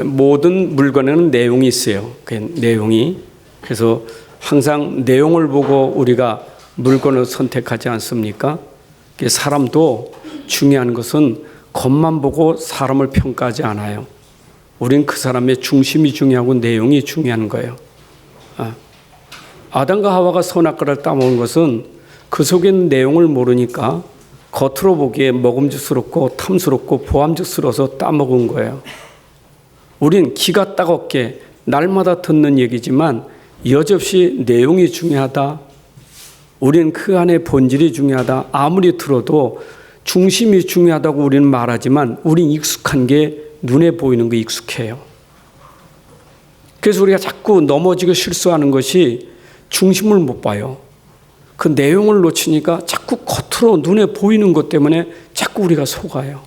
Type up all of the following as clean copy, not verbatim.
모든 물건에는 내용이 있어요. 그 내용이. 그래서 항상 내용을 보고 우리가 물건을 선택하지 않습니까? 사람도 중요한 것은 겉만 보고 사람을 평가하지 않아요. 우린 그 사람의 중심이 중요하고 내용이 중요한 거예요. 아담과 하와가 선악과를 따먹은 것은 그 속에 있는 내용을 모르니까 겉으로 보기에 먹음직스럽고 탐스럽고 보암직스러워서 따먹은 거예요. 우린 기가 따갑게 날마다 듣는 얘기지만 여지없이 내용이 중요하다. 우린 그 안에 본질이 중요하다. 아무리 들어도 중심이 중요하다고 우리는 말하지만 우린 익숙한 게 눈에 보이는 게 익숙해요. 그래서 우리가 자꾸 넘어지고 실수하는 것이 중심을 못 봐요. 그 내용을 놓치니까 자꾸 겉으로 눈에 보이는 것 때문에 자꾸 우리가 속아요.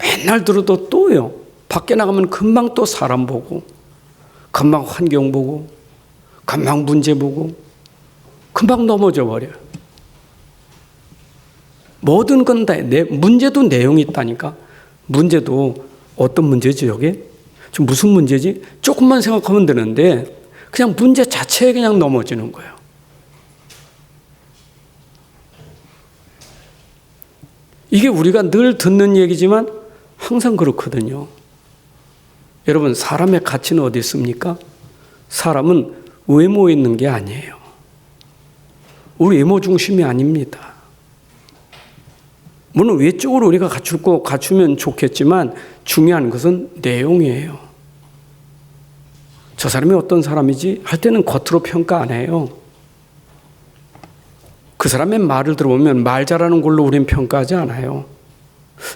맨날 들어도 또요. 밖에 나가면 금방 또 사람 보고, 금방 환경 보고, 금방 문제 보고, 금방 넘어져 버려요. 모든 건 다, 문제도 내용이 있다니까. 문제도 어떤 문제지, 저게? 지금 무슨 문제지? 조금만 생각하면 되는데, 그냥 문제 자체에 그냥 넘어지는 거예요. 이게 우리가 늘 듣는 얘기지만 항상 그렇거든요. 여러분, 사람의 가치는 어디 있습니까? 사람은 외모에 있는 게 아니에요. 우리 외모 중심이 아닙니다. 물론 외적으로 우리가 갖추면 좋겠지만 중요한 것은 내용이에요. 저 사람이 어떤 사람이지? 할 때는 겉으로 평가 안 해요. 그 사람의 말을 들어보면 말 잘하는 걸로 우리는 평가하지 않아요.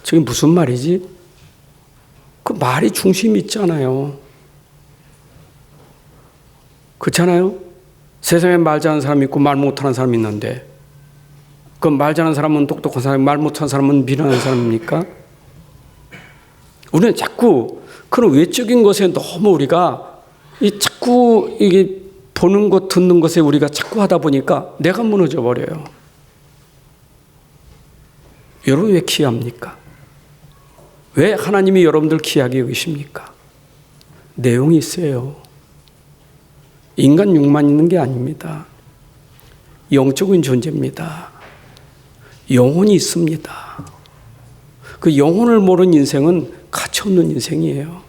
저게 무슨 말이지? 그 말이 중심이 있잖아요. 그렇잖아요? 세상에 말 잘하는 사람이 있고 말 못하는 사람이 있는데 그 말 잘하는 사람은 똑똑한 사람, 말 못하는 사람은 미련한 사람입니까? 우리는 자꾸 그런 외적인 것에 너무 우리가 자꾸 이게 보는 것, 듣는 것에 우리가 자꾸 하다 보니까 내가 무너져 버려요. 여러분 왜 귀합니까? 왜 하나님이 여러분들 귀하게 여기십니까? 내용이 있어요. 인간 육만 있는 게 아닙니다. 영적인 존재입니다. 영혼이 있습니다. 그 영혼을 모르는 인생은 가치 없는 인생이에요.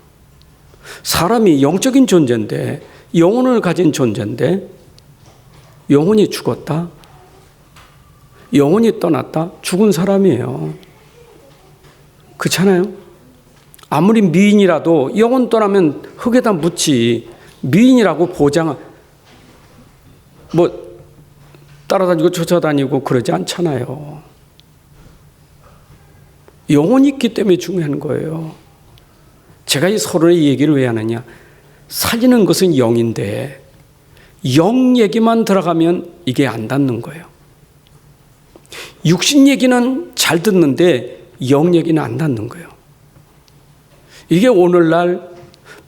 사람이 영적인 존재인데 영혼을 가진 존재인데 영혼이 죽었다? 영혼이 떠났다? 죽은 사람이에요. 그렇잖아요? 아무리 미인이라도 영혼 떠나면 흙에다 묻지 미인이라고 따라다니고 쫓아다니고 그러지 않잖아요. 영혼이 있기 때문에 중요한 거예요. 제가 이 서론의 얘기를 왜 하느냐? 살리는 것은 영인데 영 얘기만 들어가면 이게 안 닿는 거예요. 육신 얘기는 잘 듣는데 영 얘기는 안 닿는 거예요. 이게 오늘날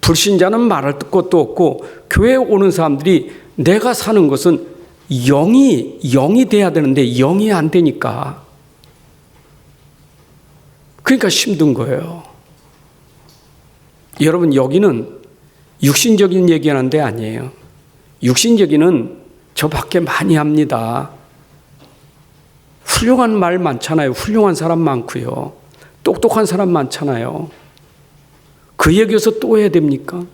불신자는 말할 것도 없고 교회에 오는 사람들이 내가 사는 것은 영이 돼야 되는데 영이 안 되니까 그러니까 힘든 거예요. 여러분 여기는 육신적인 얘기하는 데 아니에요. 육신 얘기는 저 밖에 많이 합니다. 훌륭한 말 많잖아요. 훌륭한 사람 많고요. 똑똑한 사람 많잖아요. 그 얘기에서 또 해야 됩니까?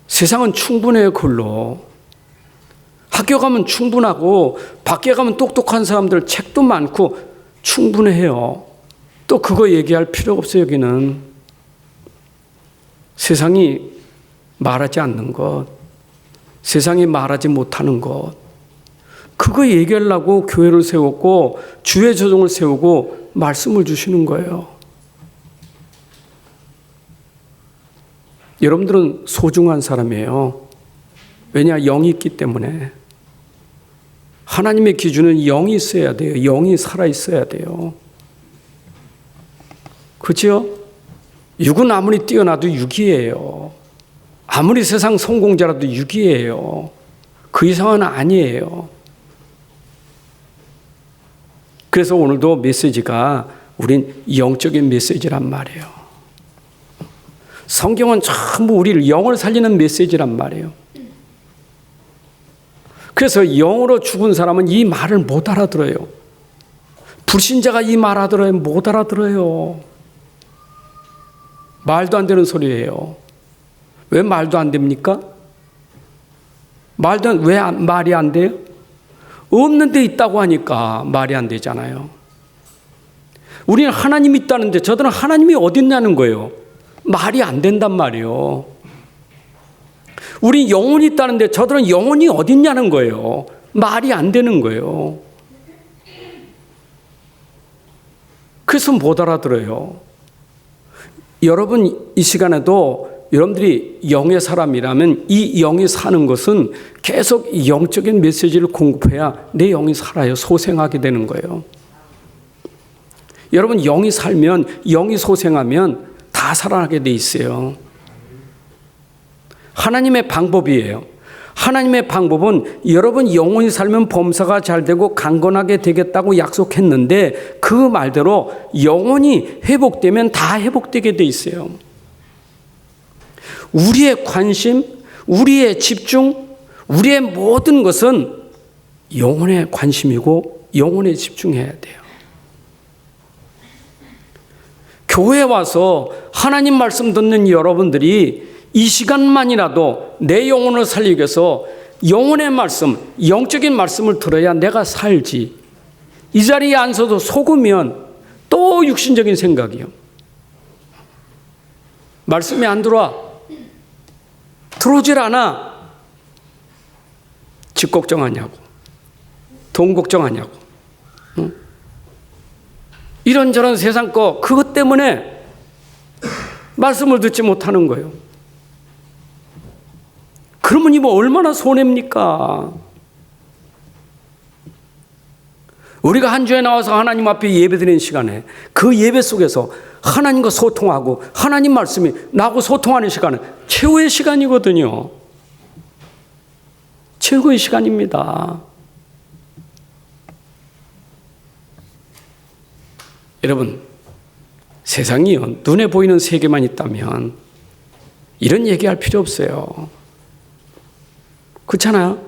세상은 충분해요. 그걸로. 학교 가면 충분하고 밖에 가면 똑똑한 사람들 책도 많고 충분해요. 또 그거 얘기할 필요가 없어요. 여기는. 세상이 말하지 않는 것, 세상이 말하지 못하는 것, 그거 얘기하려고 교회를 세웠고 주의 조정을 세우고 말씀을 주시는 거예요. 여러분들은 소중한 사람이에요. 왜냐? 영이 있기 때문에. 하나님의 기준은 영이 있어야 돼요. 영이 살아있어야 돼요. 그렇죠? 육은 아무리 뛰어나도 육이에요. 아무리 세상 성공자라도 육이에요. 그 이상은 아니에요. 그래서 오늘도 메시지가 우린 영적인 메시지란 말이에요. 성경은 전부 우리를 영을 살리는 메시지란 말이에요. 그래서 영으로 죽은 사람은 이 말을 못 알아들어요. 불신자가 이 말 알아들어요? 못 알아들어요. 말도 안 되는 소리예요. 왜 말도 안 됩니까? 왜 말이 안 돼요? 없는 데 있다고 하니까 말이 안 되잖아요. 우리는 하나님이 있다는데 저들은 하나님이 어디 있냐는 거예요. 말이 안 된단 말이에요. 우리 영혼이 있다는데 저들은 영혼이 어디 있냐는 거예요. 말이 안 되는 거예요. 그래서 못 알아들어요. 여러분 이 시간에도 여러분들이 영의 사람이라면 이 영이 사는 것은 계속 영적인 메시지를 공급해야 내 영이 살아요. 소생하게 되는 거예요. 여러분 영이 살면, 영이 소생하면 다 살아나게 돼 있어요. 하나님의 방법이에요. 하나님의 방법은 여러분 영혼이 살면 범사가 잘 되고 강건하게 되겠다고 약속했는데 그 말대로 영혼이 회복되면 다 회복되게 돼 있어요. 우리의 관심, 우리의 집중, 우리의 모든 것은 영혼에 관심이고 영혼에 집중해야 돼요. 교회에 와서 하나님 말씀 듣는 여러분들이 이 시간만이라도 내 영혼을 살리기 위해서 영혼의 말씀, 영적인 말씀을 들어야 내가 살지. 이 자리에 앉아서 속으면 또 육신적인 생각이요. 말씀이 안 들어와. 들어오질 않아. 집 걱정하냐고. 돈 걱정하냐고. 응? 이런저런 세상 거 그것 때문에 말씀을 듣지 못하는 거예요. 그러면 이거 얼마나 손해입니까? 우리가 한 주에 나와서 하나님 앞에 예배드리는 시간에 그 예배 속에서 하나님과 소통하고 하나님 말씀이 나하고 소통하는 시간은 최후의 시간이거든요. 최고의 시간입니다. 여러분, 세상이요, 눈에 보이는 세계만 있다면 이런 얘기할 필요 없어요. 그렇잖아요?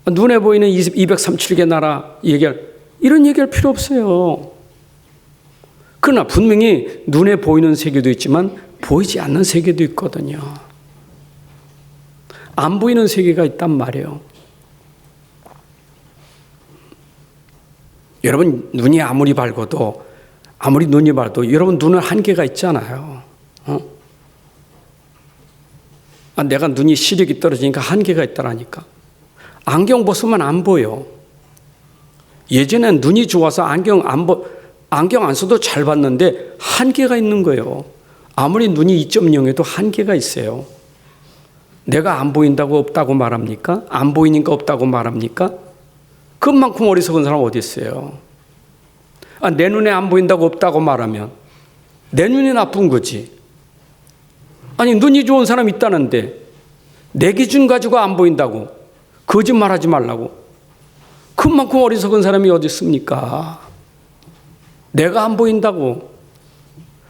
눈에 보이는 237개 나라 이런 얘기할 필요 없어요. 그러나 분명히 눈에 보이는 세계도 있지만 보이지 않는 세계도 있거든요. 안 보이는 세계가 있단 말이에요. 여러분 눈이 아무리 밝아도 여러분 눈은 한계가 있잖아요. 내가 눈이 시력이 떨어지니까 한계가 있다라니까. 안경 벗으면 안 보여. 예전엔 눈이 좋아서 안경 안 써도 잘 봤는데 한계가 있는 거예요. 아무리 눈이 2.0에도 한계가 있어요. 내가 안 보인다고 없다고 말합니까? 안 보이니까 없다고 말합니까? 그만큼 어리석은 사람 어디 있어요? 내 눈에 안 보인다고 없다고 말하면 내 눈이 나쁜 거지. 아니 눈이 좋은 사람 있다는데 내 기준 가지고 안 보인다고 거짓말하지 말라고. 그만큼 어리석은 사람이 어디 있습니까? 내가 안 보인다고,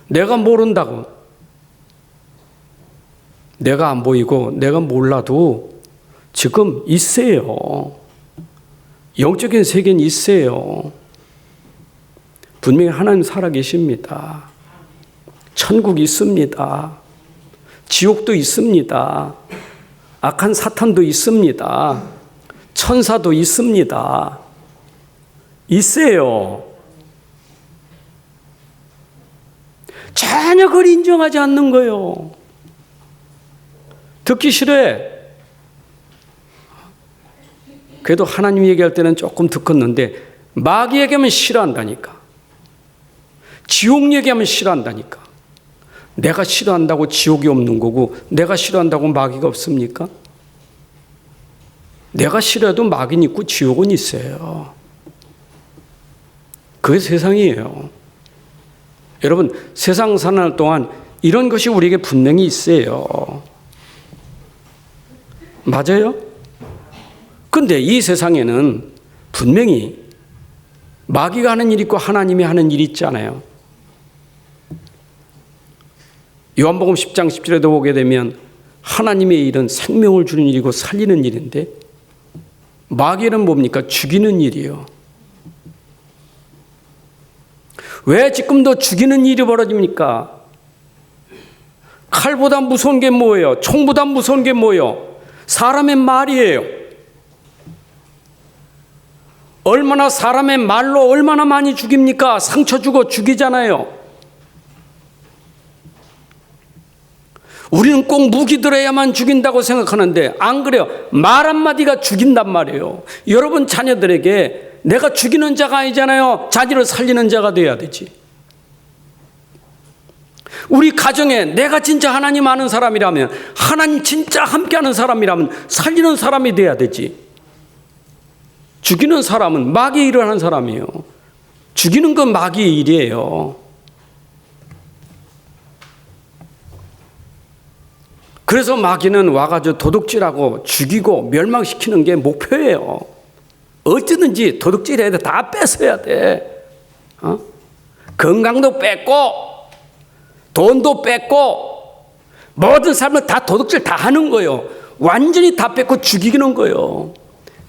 내가 모른다고. 내가 안 보이고 내가 몰라도 지금 있어요. 영적인 세계는 있어요. 분명히 하나님 살아계십니다. 천국이 있습니다. 지옥도 있습니다. 악한 사탄도 있습니다. 천사도 있습니다. 있어요. 전혀 그걸 인정하지 않는 거예요. 듣기 싫어해. 그래도 하나님 얘기할 때는 조금 듣겠는데 마귀 얘기하면 싫어한다니까. 지옥 얘기하면 싫어한다니까. 내가 싫어한다고 지옥이 없는 거고 내가 싫어한다고 마귀가 없습니까? 내가 싫어해도 마귀는 있고 지옥은 있어요. 그게 세상이에요. 여러분 세상 사는 동안 이런 것이 우리에게 분명히 있어요. 맞아요? 근데 이 세상에는 분명히 마귀가 하는 일이 있고 하나님이 하는 일이 있잖아요. 요한복음 10장 10절에도 보게 되면 하나님의 일은 생명을 주는 일이고 살리는 일인데 마귀는 뭡니까? 죽이는 일이에요. 왜 지금도 죽이는 일이 벌어집니까? 칼보다 무서운 게 뭐예요? 총보다 무서운 게 뭐예요? 사람의 말이에요. 얼마나 사람의 말로 얼마나 많이 죽입니까? 상처 주고 죽이잖아요. 우리는 꼭 무기 들어야만 죽인다고 생각하는데 안 그래요. 말 한마디가 죽인단 말이에요. 여러분 자녀들에게 내가 죽이는 자가 아니잖아요. 자녀를 살리는 자가 돼야 되지. 우리 가정에 내가 진짜 하나님 아는 사람이라면, 하나님 진짜 함께하는 사람이라면 살리는 사람이 돼야 되지. 죽이는 사람은 마귀의 일을 하는 사람이에요. 죽이는 건 마귀의 일이에요. 그래서 마귀는 와가지고 도둑질하고 죽이고 멸망시키는 게 목표예요. 어찌든지 도둑질해야 돼. 다 뺏어야 돼. 건강도 뺏고 돈도 뺏고 모든 삶을 다 도둑질 다 하는 거예요. 완전히 다 뺏고 죽이는 거예요.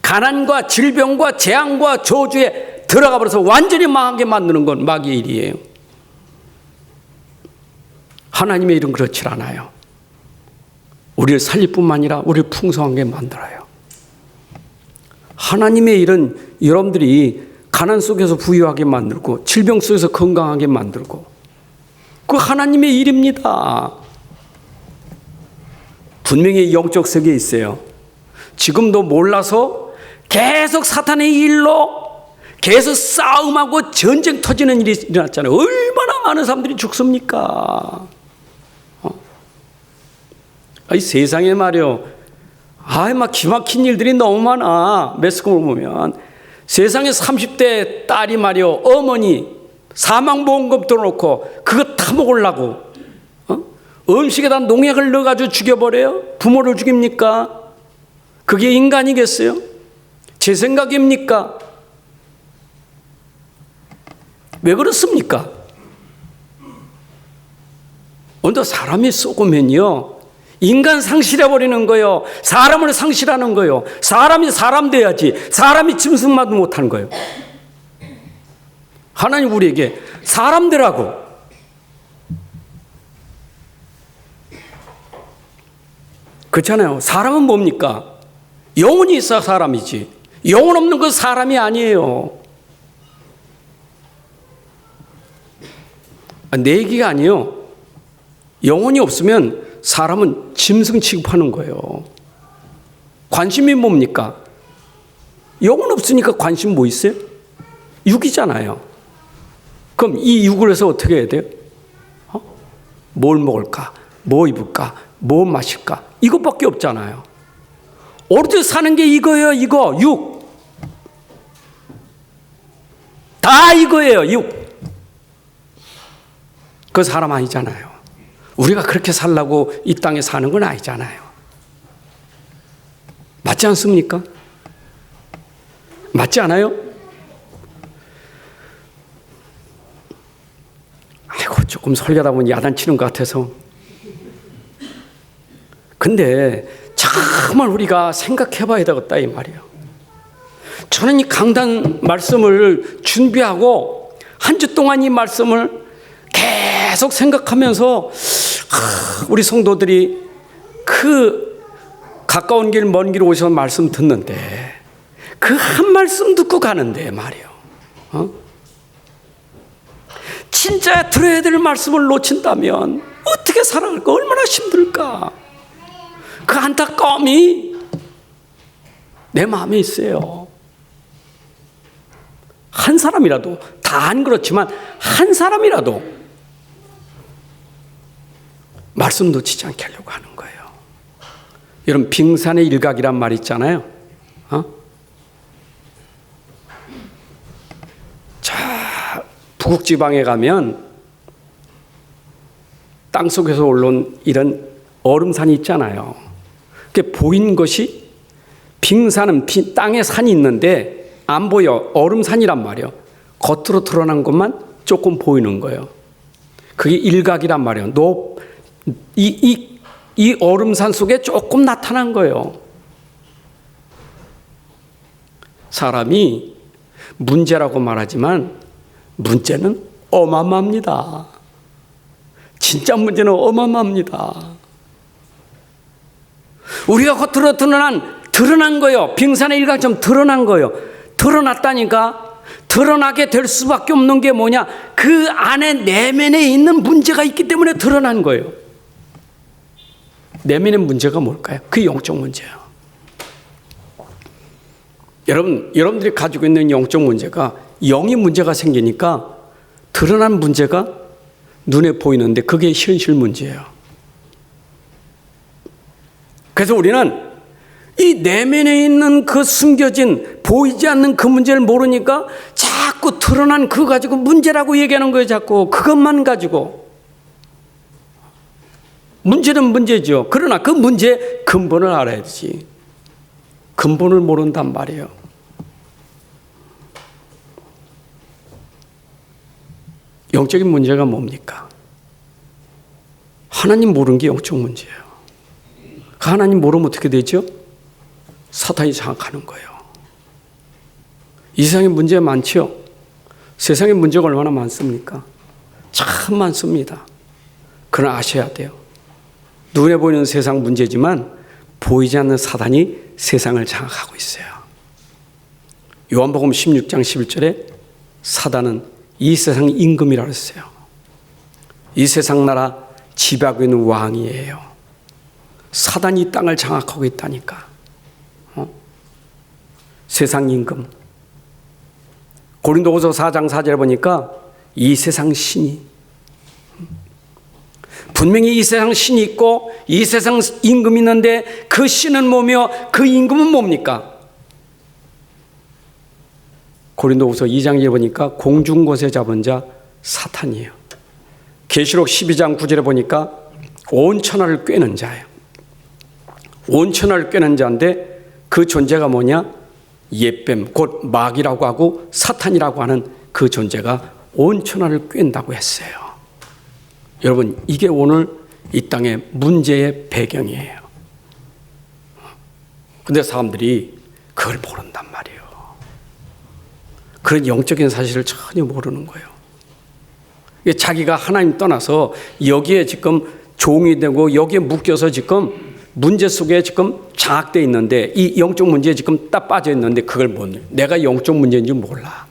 가난과 질병과 재앙과 저주에 들어가 버려서 완전히 망하게 만드는 건 마귀의 일이에요. 하나님의 일은 그렇지 않아요. 우리를 살릴 뿐만 아니라 우리를 풍성하게 만들어요. 하나님의 일은 여러분들이 가난 속에서 부유하게 만들고 질병 속에서 건강하게 만들고, 그 하나님의 일입니다. 분명히 영적 세계에 있어요. 지금도 몰라서 계속 사탄의 일로 계속 싸움하고 전쟁 터지는 일이 일어났잖아요. 얼마나 많은 사람들이 죽습니까? 이 세상에 말이요, 막 기막힌 일들이 너무 많아. 매스컴을 보면 세상에 30대 딸이 말이요, 어머니 사망보험금 들어놓고 그거 타먹으려고 음식에다 농약을 넣어가지고 죽여버려요. 부모를 죽입니까? 그게 인간이겠어요? 제 생각입니까? 왜 그렇습니까? 언제 사람이 썩으면요, 인간 상실해버리는 거예요. 사람을 상실하는 거예요. 사람이 사람 돼야지. 사람이 짐승만도 못하는 거예요. 하나님 우리에게 사람 되라고. 그렇잖아요. 사람은 뭡니까? 영혼이 있어야 사람이지. 영혼 없는 건 사람이 아니에요. 내 얘기가 아니에요. 영혼이 없으면 사람은 짐승 취급하는 거예요. 관심이 뭡니까? 영혼 없으니까 관심 뭐 있어요? 육이잖아요. 그럼 이 육을 해서 어떻게 해야 돼요? 뭘 먹을까? 뭐 입을까? 뭐 마실까? 이것밖에 없잖아요. 오로지 사는 게 이거예요. 이거 육. 다 이거예요. 육. 그 사람 아니잖아요. 우리가 그렇게 살라고 이 땅에 사는 건 아니잖아요. 맞지 않습니까? 맞지 않아요? 아이고, 조금 설교하다 보니 야단치는 것 같아서. 근데 정말 우리가 생각해 봐야 되겠다 이 말이에요. 저는 이 강단 말씀을 준비하고 한 주 동안 이 말씀을 계속 생각하면서 우리 성도들이 그 가까운 길 먼 길 오셔서 말씀 듣는데 그 한 말씀 듣고 가는데 말이에요. 진짜 들어야 될 말씀을 놓친다면 어떻게 살아갈까? 얼마나 힘들까? 그 안타까움이 내 마음에 있어요. 한 사람이라도, 다 안 그렇지만 한 사람이라도 말씀 놓치지 않게 하려고 하는 거예요. 여러분, 빙산의 일각이란 말 있잖아요. 자, 북극지방에 가면 땅속에서 올라온 이런 얼음산이 있잖아요. 그게 보인 것이, 빙산은 땅에 산이 있는데 안 보여. 얼음산이란 말이에요. 겉으로 드러난 것만 조금 보이는 거예요. 그게 일각이란 말이에요. 이 얼음산 속에 조금 나타난 거예요. 사람이 문제라고 말하지만 문제는 어마어마합니다. 진짜 문제는 어마어마합니다. 우리가 겉으로 드러난 거예요. 빙산의 일각처럼 드러난 거예요. 드러났다니까. 드러나게 될 수밖에 없는 게 뭐냐? 그 안에 내면에 있는 문제가 있기 때문에 드러난 거예요. 내면의 문제가 뭘까요? 그게 영적 문제예요. 여러분들이 가지고 있는 영적 문제가 영이 문제가 생기니까 드러난 문제가 눈에 보이는데 그게 현실 문제예요. 그래서 우리는 이 내면에 있는 그 숨겨진 보이지 않는 그 문제를 모르니까 자꾸 드러난 그거 가지고 문제라고 얘기하는 거예요. 자꾸 그것만 가지고. 문제는 문제죠. 그러나 그 문제의 근본을 알아야지. 근본을 모른단 말이에요. 영적인 문제가 뭡니까? 하나님 모르는 게 영적 문제예요. 하나님 모르면 어떻게 되죠? 사탄이 장악하는 거예요. 이 세상에 문제 많지요? 세상에 문제가 얼마나 많습니까? 참 많습니다. 그러나 아셔야 돼요. 눈에 보이는 세상 문제지만 보이지 않는 사단이 세상을 장악하고 있어요. 요한복음 16장 11절에 사단은 이 세상 임금이라고 했어요. 이 세상 나라 지배하고 있는 왕이에요. 사단이 이 땅을 장악하고 있다니까. 세상 임금. 고린도후서 4장 4절에 보니까 이 세상 신이, 분명히 이 세상 신이 있고 이 세상 임금이 있는데 그 신은 뭐며 그 임금은 뭡니까? 고린도후서 2장 1에 보니까 공중 곳에 잡은 자 사탄이에요. 계시록 12장 9절에 보니까 온 천하를 꿰는 자예요. 온 천하를 꿰는 자인데 그 존재가 뭐냐? 옛뱀, 곧 마귀라고 하고 사탄이라고 하는 그 존재가 온 천하를 꿰는다고 했어요. 여러분, 이게 오늘 이 땅의 문제의 배경이에요. 근데 사람들이 그걸 모른단 말이에요. 그런 영적인 사실을 전혀 모르는 거예요. 자기가 하나님 떠나서 여기에 지금 종이 되고 여기에 묶여서 지금 문제 속에 지금 장악되어 있는데 이 영적 문제에 지금 딱 빠져 있는데 그걸 못, 내가 영적 문제인 줄 몰라.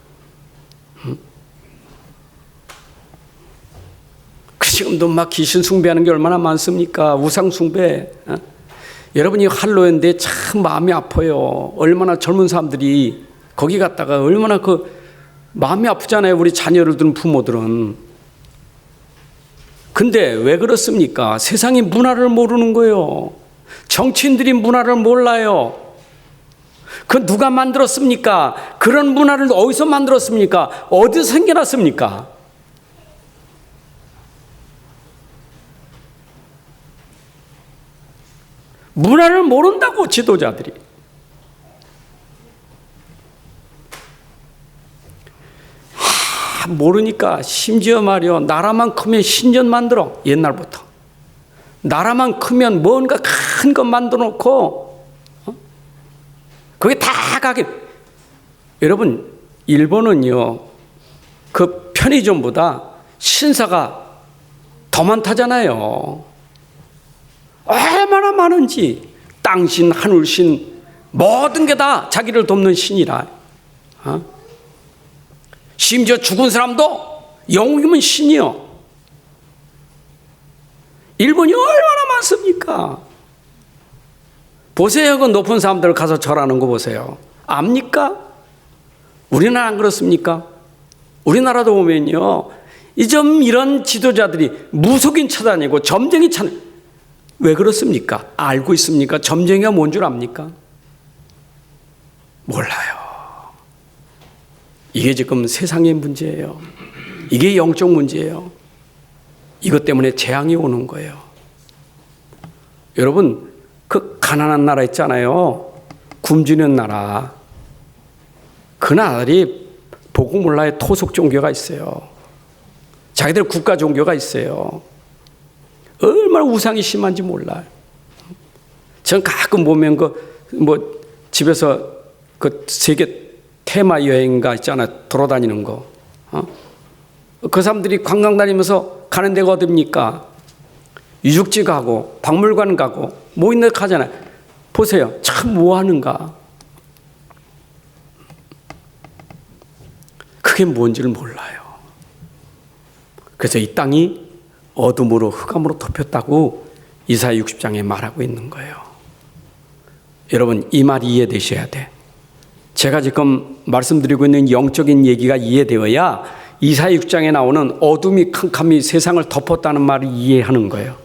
지금도 막 귀신 숭배하는 게 얼마나 많습니까? 우상 숭배. 여러분이 할로윈데 참 마음이 아파요. 얼마나 젊은 사람들이 거기 갔다가 얼마나 그 마음이 아프잖아요. 우리 자녀를 둔 부모들은. 근데 왜 그렇습니까? 세상이 문화를 모르는 거예요. 정치인들이 문화를 몰라요. 그 누가 만들었습니까? 그런 문화를 어디서 만들었습니까? 어디서 생겨났습니까? 문화를 모른다고 지도자들이. 모르니까 심지어 말이요, 나라만 크면 신전 만들어. 옛날부터 나라만 크면 뭔가 큰 것 만들어 놓고 그게 다 가게. 여러분, 일본은요 그 편의점보다 신사가 더 많다잖아요. 얼마나 많은지. 땅신, 하늘신, 모든 게 다 자기를 돕는 신이라. 심지어 죽은 사람도 영웅이면 신이요. 일본이 얼마나 많습니까? 보세요. 그 높은 사람들 가서 절하는 거 보세요. 압니까? 우리나라 안 그렇습니까? 우리나라도 보면요, 이런 지도자들이 무속인 찾아다니고 점쟁이 찾아다니고. 왜 그렇습니까? 알고 있습니까? 점쟁이가 뭔 줄 압니까? 몰라요. 이게 지금 세상의 문제예요. 이게 영적 문제예요. 이것 때문에 재앙이 오는 거예요. 여러분, 그 가난한 나라 있잖아요. 굶주리는 나라. 그 나라들이 복음몰라의 토속 종교가 있어요. 자기들 국가 종교가 있어요. 얼마나 우상이 심한지 몰라요. 전 가끔 보면 집에서 그 세계 테마 여행가 있잖아요. 돌아다니는 거. 그 사람들이 관광 다니면서 가는 데가 어딥니까? 유적지 가고 박물관 가고 뭐 있는 데 가잖아요. 보세요. 참 뭐 하는가. 그게 뭔지를 몰라요. 그래서 이 땅이 어둠으로 흑암으로 덮였다고 이사야 60장에 말하고 있는 거예요. 여러분, 이 말이 이해되셔야 돼. 제가 지금 말씀드리고 있는 영적인 얘기가 이해되어야 이사야 6장에 나오는 어둠이 캄캄히 세상을 덮었다는 말을 이해하는 거예요.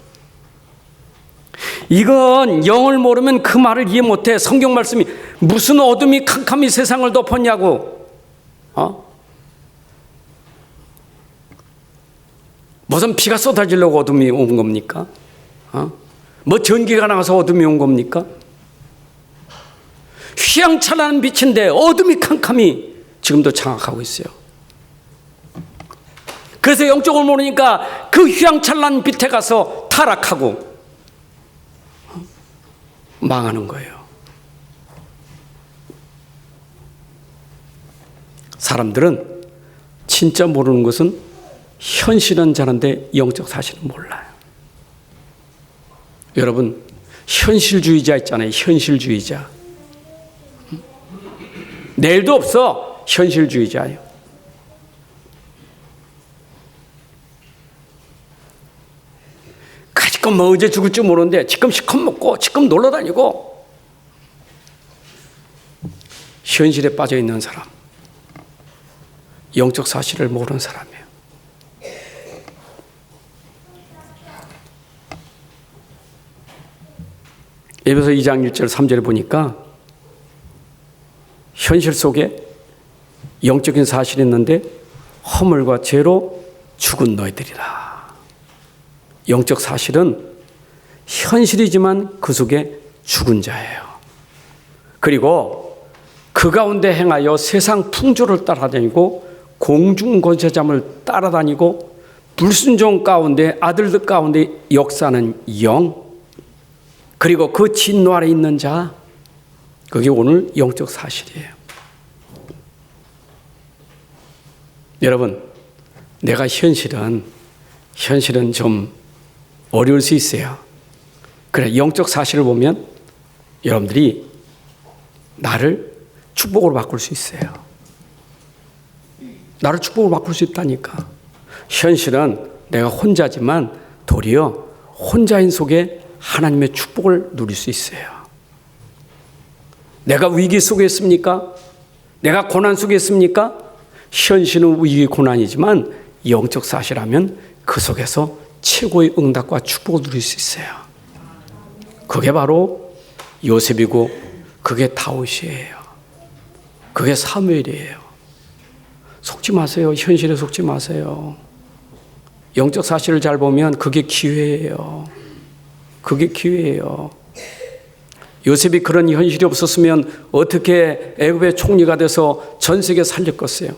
이건 영을 모르면 그 말을 이해 못해. 성경 말씀이 무슨 어둠이 캄캄히 세상을 덮었냐고. 무슨 비가 쏟아지려고 어둠이 온 겁니까? 뭐 전기가 나가서 어둠이 온 겁니까? 휘황찬란한 빛인데 어둠이 캄캄히 지금도 장악하고 있어요. 그래서 영적을 모르니까 그 휘황찬란한 빛에 가서 타락하고 망하는 거예요. 사람들은 진짜 모르는 것은 현실은 자는데 영적 사실은 몰라요. 여러분, 현실주의자 있잖아요. 현실주의자. 내일도 없어. 현실주의자예요. 지금 뭐 어제 죽을 줄 모르는데 지금 시컷 먹고 지금 놀러 다니고 현실에 빠져 있는 사람, 영적 사실을 모르는 사람이에요. 에베소 2장 1절 3절에 보니까 현실 속에 영적인 사실이 있는데 허물과 죄로 죽은 너희들이라. 영적 사실은 현실이지만 그 속에 죽은 자예요. 그리고 그 가운데 행하여 세상 풍조를 따라다니고 공중권세잠을 따라다니고 불순종 가운데 아들들 가운데 역사하는 영, 그리고 그 진노 아래 있는 자, 그게 오늘 영적 사실이에요. 여러분, 내가 현실은 좀 어려울 수 있어요. 그래, 영적 사실을 보면 여러분들이 나를 축복으로 바꿀 수 있어요. 나를 축복으로 바꿀 수 있다니까. 현실은 내가 혼자지만 도리어 혼자인 속에 하나님의 축복을 누릴 수 있어요. 내가 위기 속에 있습니까? 내가 고난 속에 있습니까? 현실은 위기 고난이지만 영적 사실하면 그 속에서 최고의 응답과 축복을 누릴 수 있어요. 그게 바로 요셉이고 그게 다윗이에요. 그게 사무엘이에요. 속지 마세요. 현실에 속지 마세요. 영적 사실을 잘 보면 그게 기회예요. 그게 기회예요. 요셉이 그런 현실이 없었으면 어떻게 애굽의 총리가 돼서 전 세계 살렸겠어요?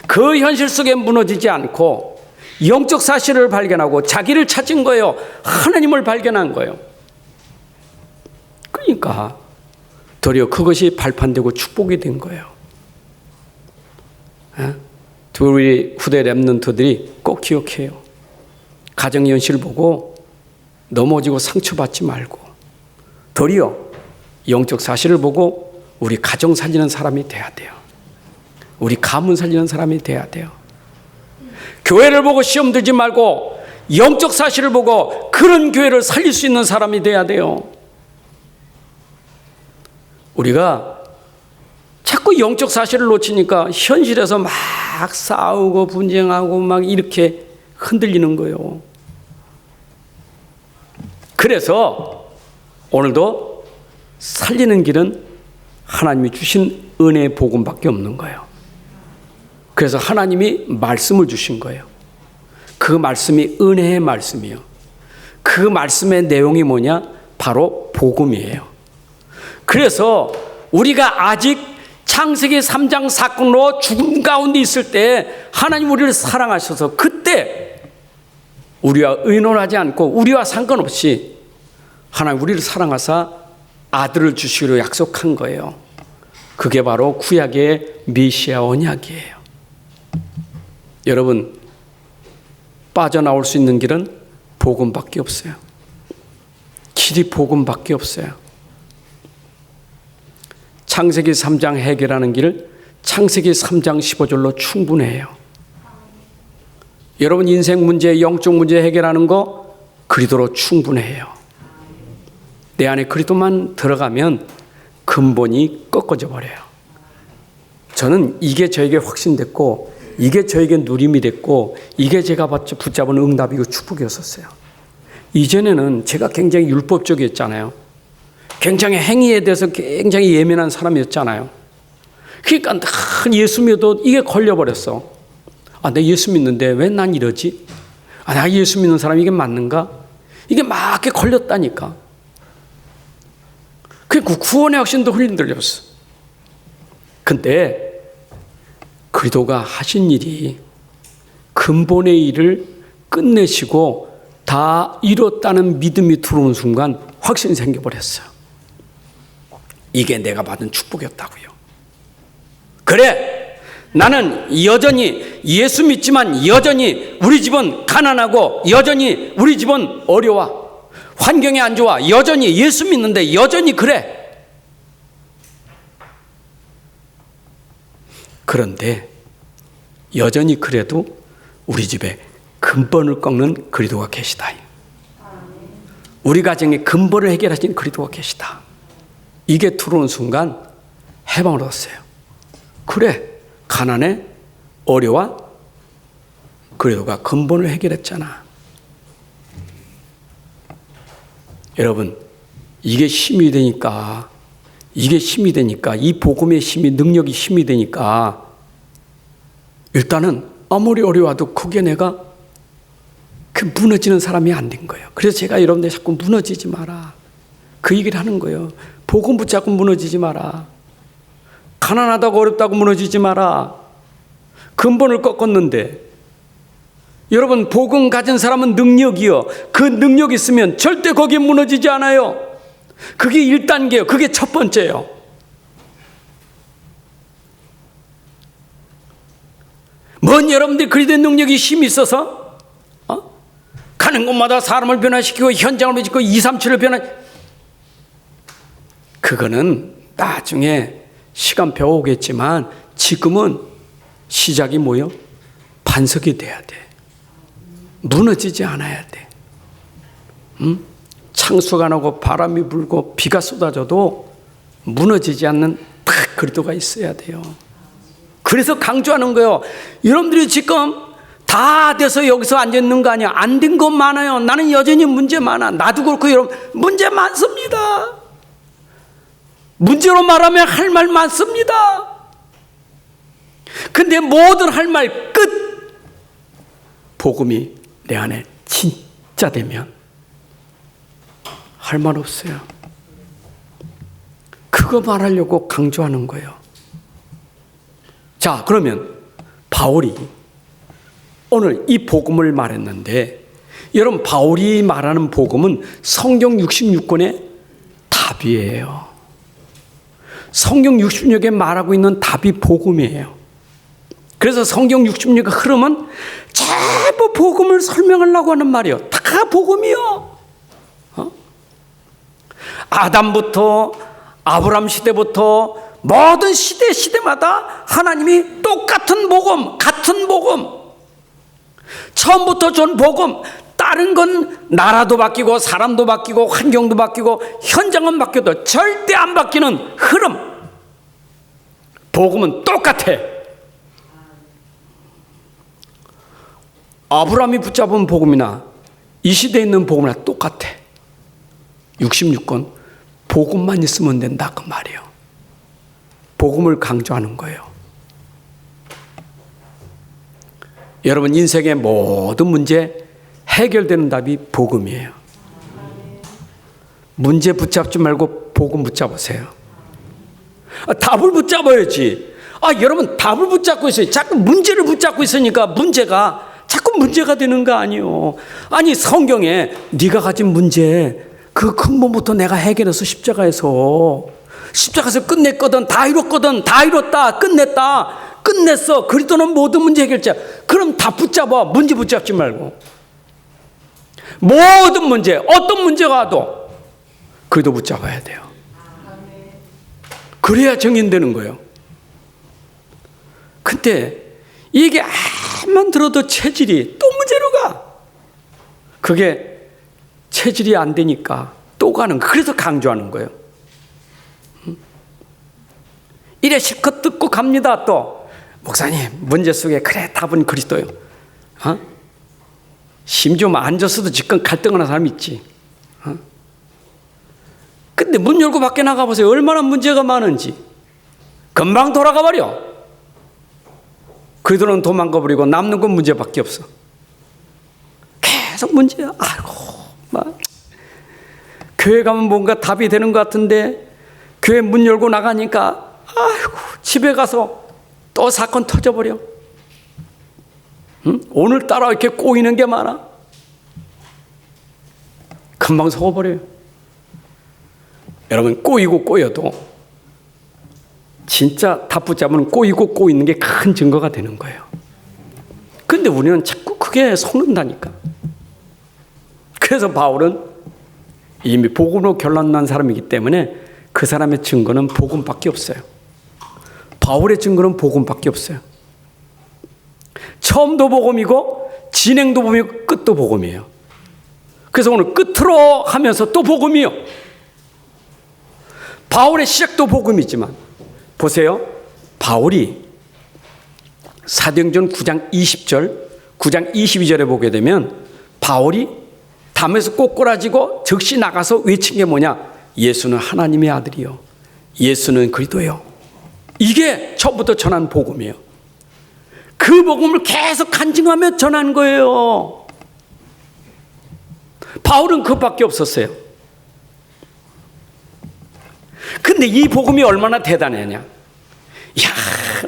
그 현실 속에 무너지지 않고 영적 사실을 발견하고 자기를 찾은 거예요. 하나님을 발견한 거예요. 그러니까 도리어 그것이 발판되고 축복이 된 거예요. 우리 후대 랩런트들이 꼭 기억해요. 가정 현실을 보고 넘어지고 상처받지 말고 도리어 영적 사실을 보고 우리 가정 살리는 사람이 돼야 돼요. 우리 가문 살리는 사람이 돼야 돼요. 교회를 보고 시험 들지 말고 영적 사실을 보고 그런 교회를 살릴 수 있는 사람이 돼야 돼요. 우리가 자꾸 영적 사실을 놓치니까 현실에서 막 싸우고 분쟁하고 막 이렇게 흔들리는 거예요. 그래서 오늘도 살리는 길은 하나님이 주신 은혜의 복음밖에 없는 거예요. 그래서 하나님이 말씀을 주신 거예요. 그 말씀이 은혜의 말씀이에요. 그 말씀의 내용이 뭐냐? 바로 복음이에요. 그래서 우리가 아직 창세기 3장 사건으로 죽음 가운데 있을 때 하나님 우리를 사랑하셔서 그때 우리와 의논하지 않고 우리와 상관없이 하나님 우리를 사랑하사 아들을 주시기로 약속한 거예요. 그게 바로 구약의 메시아 언약이에요. 여러분, 빠져나올 수 있는 길은 복음밖에 없어요. 길이 복음밖에 없어요. 창세기 3장 해결하는 길을 창세기 3장 15절로 충분해요. 여러분 인생 문제, 영적 문제 해결하는 거 그리스도로 충분해요. 내 안에 그리스도만 들어가면 근본이 꺾어져 버려요. 저는 이게 저에게 확신됐고 이게 저에게 누림이 됐고 이게 제가 붙잡은 응답이고 축복이었었어요. 이전에는 제가 굉장히 율법적이었잖아요. 굉장히 행위에 대해서 굉장히 예민한 사람이었잖아요. 그러니까 예수 믿어도 이게 걸려버렸어. 내가 예수 믿는데 왜 난 이러지? 내가 예수 믿는 사람이 이게 맞는가? 이게 막 이렇게 걸렸다니까. 그 구원의 확신도 흔들렸어. 근데 그리스도가 하신 일이 근본의 일을 끝내시고 다 이뤘다는 믿음이 들어오는 순간 확신이 생겨버렸어요. 이게 내가 받은 축복이었다고요. 그래, 나는 여전히 예수 믿지만 여전히 우리 집은 가난하고 여전히 우리 집은 어려워. 환경이 안 좋아. 여전히 예수 믿는데 여전히 그래. 그런데 여전히 그래도 우리 집에 근본을 꺾는 그리스도가 계시다. 우리 가정의 근본을 해결하신 그리스도가 계시다. 이게 들어온 순간 해방을 얻었어요. 그래, 가난해, 어려워, 그리스도가 근본을 해결했잖아. 여러분, 이게 힘이 되니까, 이 복음의 힘이, 능력이 힘이 되니까 일단은 아무리 어려워도 그게 내가 무너지는 사람이 안 된 거예요. 그래서 제가 여러분들 자꾸 무너지지 마라. 그 얘기를 하는 거예요. 복음 붙잡고 무너지지 마라. 가난하다고 어렵다고 무너지지 마라. 근본을 꺾었는데 여러분 복음 가진 사람은 능력이요. 그 능력이 있으면 절대 거기에 무너지지 않아요. 그게 1단계예요. 그게 첫 번째예요. 뭔 여러분들이 그리스도의 능력이 힘이 있어서 가는 곳마다 사람을 변화시키고 현장을 변화시키고 2, 3, 7을 그거는 나중에 시간표 오겠지만 지금은 시작이 뭐요? 반석이 돼야 돼. 무너지지 않아야 돼. 창수가 나고 바람이 불고 비가 쏟아져도 무너지지 않는 그리스도가 있어야 돼요. 그래서 강조하는 거예요. 여러분들이 지금 다 돼서 여기서 앉아있는 거 아니야. 안 된 거 많아요. 나는 여전히 문제 많아. 나도 그렇고 여러분 문제 많습니다. 문제로 말하면 할 말 많습니다. 근데 모든 할 말 끝. 복음이 내 안에 진짜 되면 할 말 없어요. 그거 말하려고 강조하는 거예요. 자, 그러면 바울이 오늘 이 복음을 말했는데 여러분 바울이 말하는 복음은 성경 66권의 답이에요. 성경 66에 말하고 있는 답이 복음이에요. 그래서 성경 66의 흐름은 전부 복음을 설명하려고 하는 말이에요. 다 복음이요. 아담부터 아브람 시대부터 모든 시대마다 하나님이 똑같은 복음, 같은 복음, 처음부터 준 복음. 다른 건 나라도 바뀌고 사람도 바뀌고 환경도 바뀌고 현장은 바뀌어도 절대 안 바뀌는 흐름. 복음은 똑같아. 아브라함이 붙잡은 복음이나 이 시대에 있는 복음이나 똑같아. 66권 복음만 있으면 된다 그 말이에요. 복음을 강조하는 거예요. 여러분 인생의 모든 문제 해결되는 답이 복음이에요. 문제 붙잡지 말고 복음 붙잡으세요. 답을 붙잡아야지. 여러분 답을 붙잡고 있어요. 자꾸 문제를 붙잡고 있으니까 문제가 자꾸 문제가 되는 거 아니요. 아니 성경에 네가 가진 문제 그 근본부터 내가 해결해서 십자가에서 끝냈거든. 다 이뤘거든. 다 이뤘다. 끝냈어. 그리스도는 모든 문제 해결자. 그럼 다 붙잡아. 문제 붙잡지 말고 모든 문제, 어떤 문제가 와도 그래도 붙잡아야 돼요. 그래야 정인되는 거예요. 근데 이게 암만 들어도 체질이 또 문제로 가. 그게 체질이 안 되니까 또 가는 거예요. 그래서 강조하는 거예요. 이래 실컷 듣고 갑니다. 또 목사님 문제 속에 그래 답은 그리스도요. 심지어 앉아서도 지금 갈등하는 사람 있지. 근데 문 열고 밖에 나가보세요. 얼마나 문제가 많은지. 금방 돌아가 버려. 그들은 도망가 버리고 남는 건 문제밖에 없어. 계속 문제야. 아이고, 막 교회 가면 뭔가 답이 되는 것 같은데 교회 문 열고 나가니까 아이고 집에 가서 또 사건 터져버려. 응? 오늘따라 이렇게 꼬이는 게 많아. 금방 속아버려요. 여러분 꼬이고 꼬여도 진짜 답 붙잡으면 꼬이고 꼬이는 게 큰 증거가 되는 거예요. 근데 우리는 자꾸 그게 속는다니까. 그래서 바울은 이미 복음으로 결론난 사람이기 때문에 그 사람의 증거는 복음밖에 없어요. 바울의 증거는 복음밖에 없어요. 처음도 복음이고 진행도 복음이고 끝도 복음이에요. 그래서 오늘 끝으로 하면서 또 복음이요. 바울의 시작도 복음이지만 보세요. 바울이 사도행전 9장 20절, 9장 22절에 보게 되면 바울이 담에서 꼬꾸라지고 즉시 나가서 외친 게 뭐냐? 예수는 하나님의 아들이요. 예수는 그리스도요. 이게 처음부터 전한 복음이에요. 그 복음을 계속 간증하며 전한 거예요. 바울은 그것밖에 없었어요. 근데 이 복음이 얼마나 대단하냐? 야,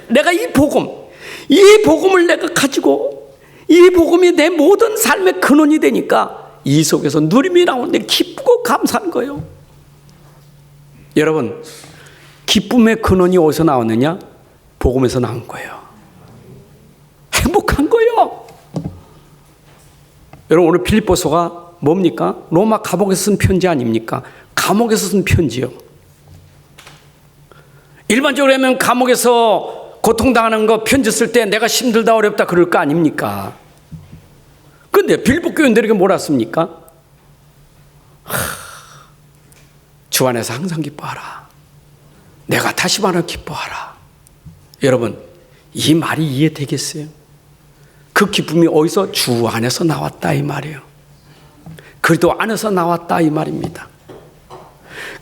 내가 이 복음을 내가 가지고 이 복음이 내 모든 삶의 근원이 되니까 이 속에서 누림이 나오는데 기쁘고 감사한 거예요. 여러분, 기쁨의 근원이 어디서 나왔느냐? 복음에서 나온 거예요. 행복한 거예요. 여러분, 오늘 빌립보서가 뭡니까? 로마 감옥에서 쓴 편지 아닙니까? 감옥에서 쓴 편지요. 일반적으로 하면 감옥에서 고통당하는 거 편지 쓸 때 내가 힘들다 어렵다 그럴 거 아닙니까? 그런데 빌립보 교인들에게 뭐라 씁니까? 주 안에서 항상 기뻐하라. 내가 다시 말하면 기뻐하라. 여러분, 이 말이 이해되겠어요? 그 기쁨이 어디서? 주 안에서 나왔다 이 말이에요. 그리스도 안에서 나왔다 이 말입니다.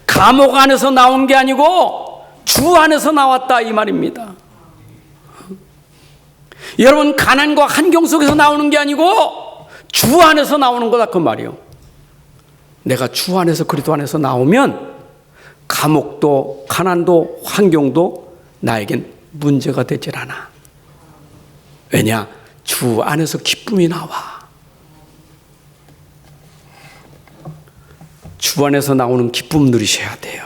감옥 안에서 나온 게 아니고 주 안에서 나왔다 이 말입니다. 여러분, 가난과 환경 속에서 나오는 게 아니고 주 안에서 나오는 거다 그 말이에요. 내가 주 안에서 그리스도 안에서 나오면 감옥도 가난도 환경도 나에겐 문제가 되질 않아. 왜냐? 주 안에서 기쁨이 나와. 주 안에서 나오는 기쁨 누리셔야 돼요.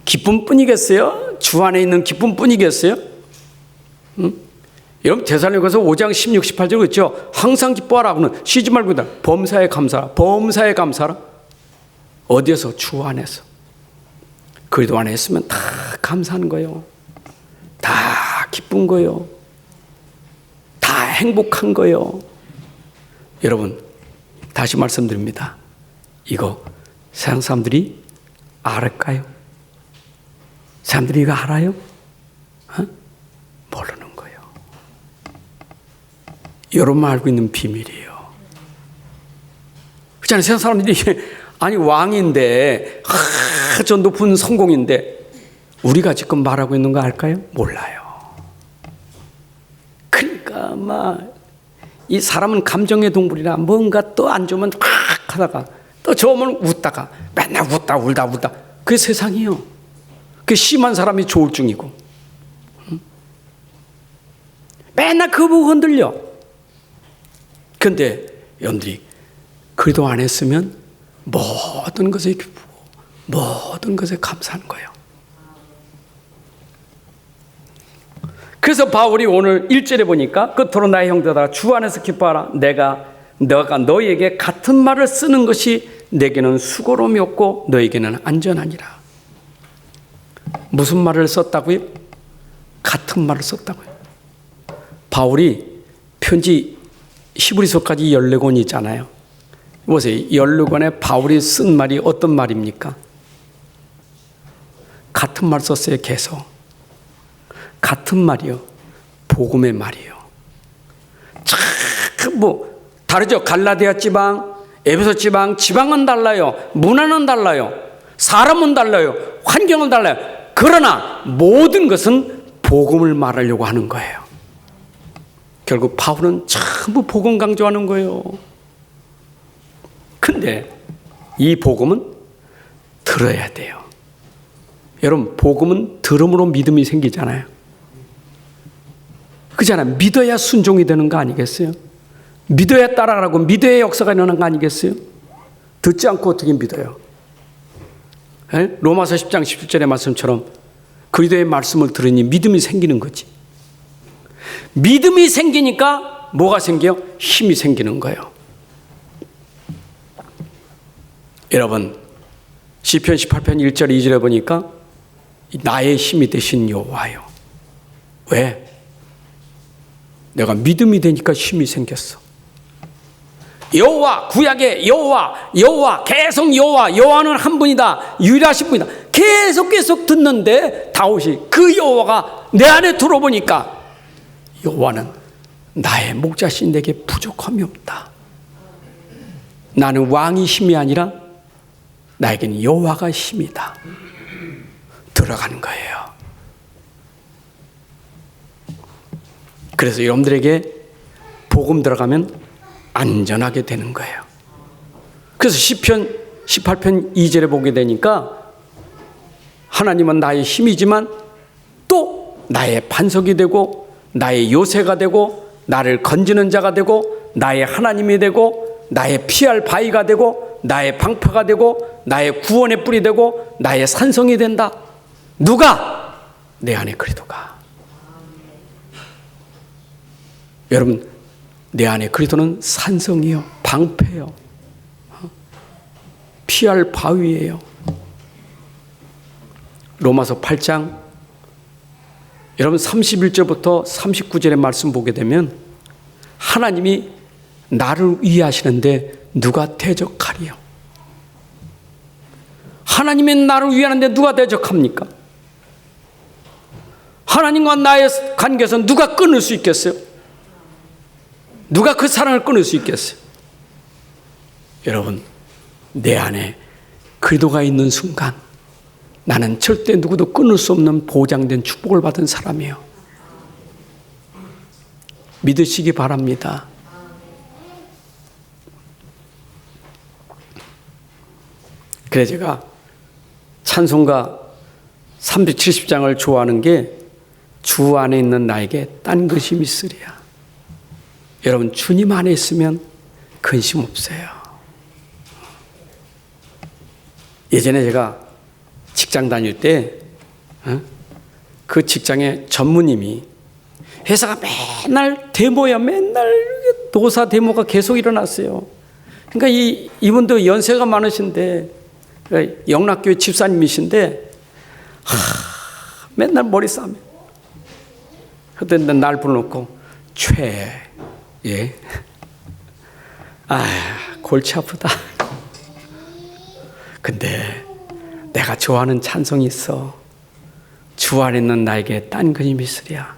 기쁨뿐이겠어요? 주 안에 있는 기쁨뿐이겠어요? 여러분 데살로니가서 5장 16, 18절 그렇죠? 항상 기뻐하라. 그는 쉬지 말고 있다. 범사에 감사하라. 범사에 감사하라. 어디에서? 주 안에서. 그리스도 안에 있으면 다 감사한 거예요. 다 기쁜 거예요. 다 행복한 거예요. 여러분 다시 말씀드립니다. 이거 세상 사람들이 알을까요? 사람들이 이거 알아요? 모르는 거예요. 여러분만 알고 있는 비밀이에요. 그렇잖아요. 세상 사람들이 아니 왕인데 저 높은 성공인데 우리가 지금 말하고 있는 거 알까요? 몰라요. 그러니까 막 이 사람은 감정의 동물이라 뭔가 또 안 좋으면 확 하다가 또 좋으면 웃다가 맨날 웃다 울다 그게 세상이에요. 그게 심한 사람이 조울증이고 맨날 그 보고 흔들려. 근데 여러분들이 그래도 안 했으면 모든 것에 기쁘고 모든 것에 감사하는 거예요. 그래서 바울이 오늘 1절에 보니까 끝으로 나의 형제들아 주 안에서 기뻐하라. 너가 너희에게 같은 말을 쓰는 것이 내게는 수고로움이 없고 너희에게는 안전하니라. 무슨 말을 썼다고요? 같은 말을 썼다고요. 바울이 편지 히브리서까지 14권이 있잖아요. 보세요. 14권에 바울이 쓴 말이 어떤 말입니까? 같은 말 썼어요. 계속. 같은 말이요. 복음의 말이요. 참 다르죠. 갈라디아 지방, 에베소 지방, 지방은 달라요. 문화는 달라요. 사람은 달라요. 환경은 달라요. 그러나 모든 것은 복음을 말하려고 하는 거예요. 결국 바울은 전부 복음 강조하는 거예요. 근데 이 복음은 들어야 돼요. 여러분, 복음은 들음으로 믿음이 생기잖아요. 그잖아요. 믿어야 순종이 되는 거 아니겠어요? 믿어야 따라가고 믿어야 역사가 일어나는 거 아니겠어요? 듣지 않고 어떻게 믿어요? 에? 로마서 10장 17절의 말씀처럼 그리스도의 말씀을 들으니 믿음이 생기는 거지. 믿음이 생기니까 뭐가 생겨요? 힘이 생기는 거예요. 여러분, 시편 18편 1절 2절에 보니까 나의 힘이 되신 여호와요. 왜? 내가 믿음이 되니까 힘이 생겼어. 여호와, 구약의 여호와, 계속 여호와는 한 분이다. 유일하신 분이다. 계속 듣는데 다윗이 그 여호와가 내 안에 들어보니까 여호와는 나의 목자신 내게 부족함이 없다. 나는 왕이 힘이 아니라 나에게는 여호와가 힘이다. 들어가는 거예요. 그래서 여러분들에게 복음 들어가면 안전하게 되는 거예요. 그래서 시편 18편 2절에 보게 되니까 하나님은 나의 힘이지만 또 나의 반석이 되고 나의 요새가 되고 나를 건지는 자가 되고 나의 하나님이 되고 나의 피할 바위가 되고 나의 방파가 되고 나의 구원의 뿔이 되고 나의 산성이 된다. 누가? 내 안에 그리스도가. 여러분, 내 안에 그리스도는 산성이요, 방패요, 피할 바위예요. 로마서 8장 여러분 31절부터 39절의 말씀 보게 되면 하나님이 나를 위하시는데 누가 대적하리요? 하나님이 나를 위하는데 누가 대적합니까? 하나님과 나의 관계에서 누가 끊을 수 있겠어요? 누가 그 사랑을 끊을 수 있겠어요? 여러분, 내 안에 그리스도가 있는 순간 나는 절대 누구도 끊을 수 없는 보장된 축복을 받은 사람이에요. 믿으시기 바랍니다. 그래 제가 찬송가 370장을 좋아하는 게 주 안에 있는 나에게 딴 것이 있으랴. 여러분, 주님 안에 있으면 근심 없어요. 예전에 제가 직장 다닐 때 그 직장의 전무님이 회사가 맨날 데모야, 맨날 노사 데모가 계속 일어났어요. 그러니까 이분도 연세가 많으신데 영락교회 집사님이신데 맨날 머리 싸매. 그때 날 불러놓고 골치 아프다. 근데 내가 좋아하는 찬송이 있어. 주 안에 있는 나에게 딴 그림이 있으랴.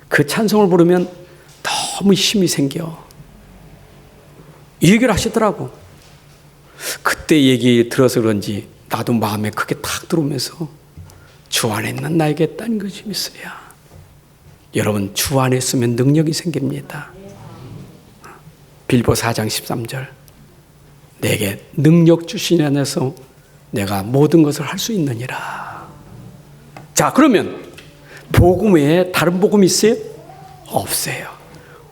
그 찬송을 부르면 너무 힘이 생겨. 이 얘기를 하시더라고. 그때 얘기 들어서 그런지 나도 마음에 크게 탁 들어오면서 주 안에 있는 나에게 딴 것이 있으랴. 여러분, 주 안에 있으면 능력이 생깁니다. 빌보 4장 13절. 내게 능력 주신 안에서 내가 모든 것을 할 수 있느니라. 자, 그러면 복음 외에 다른 복음이 있어요? 없어요.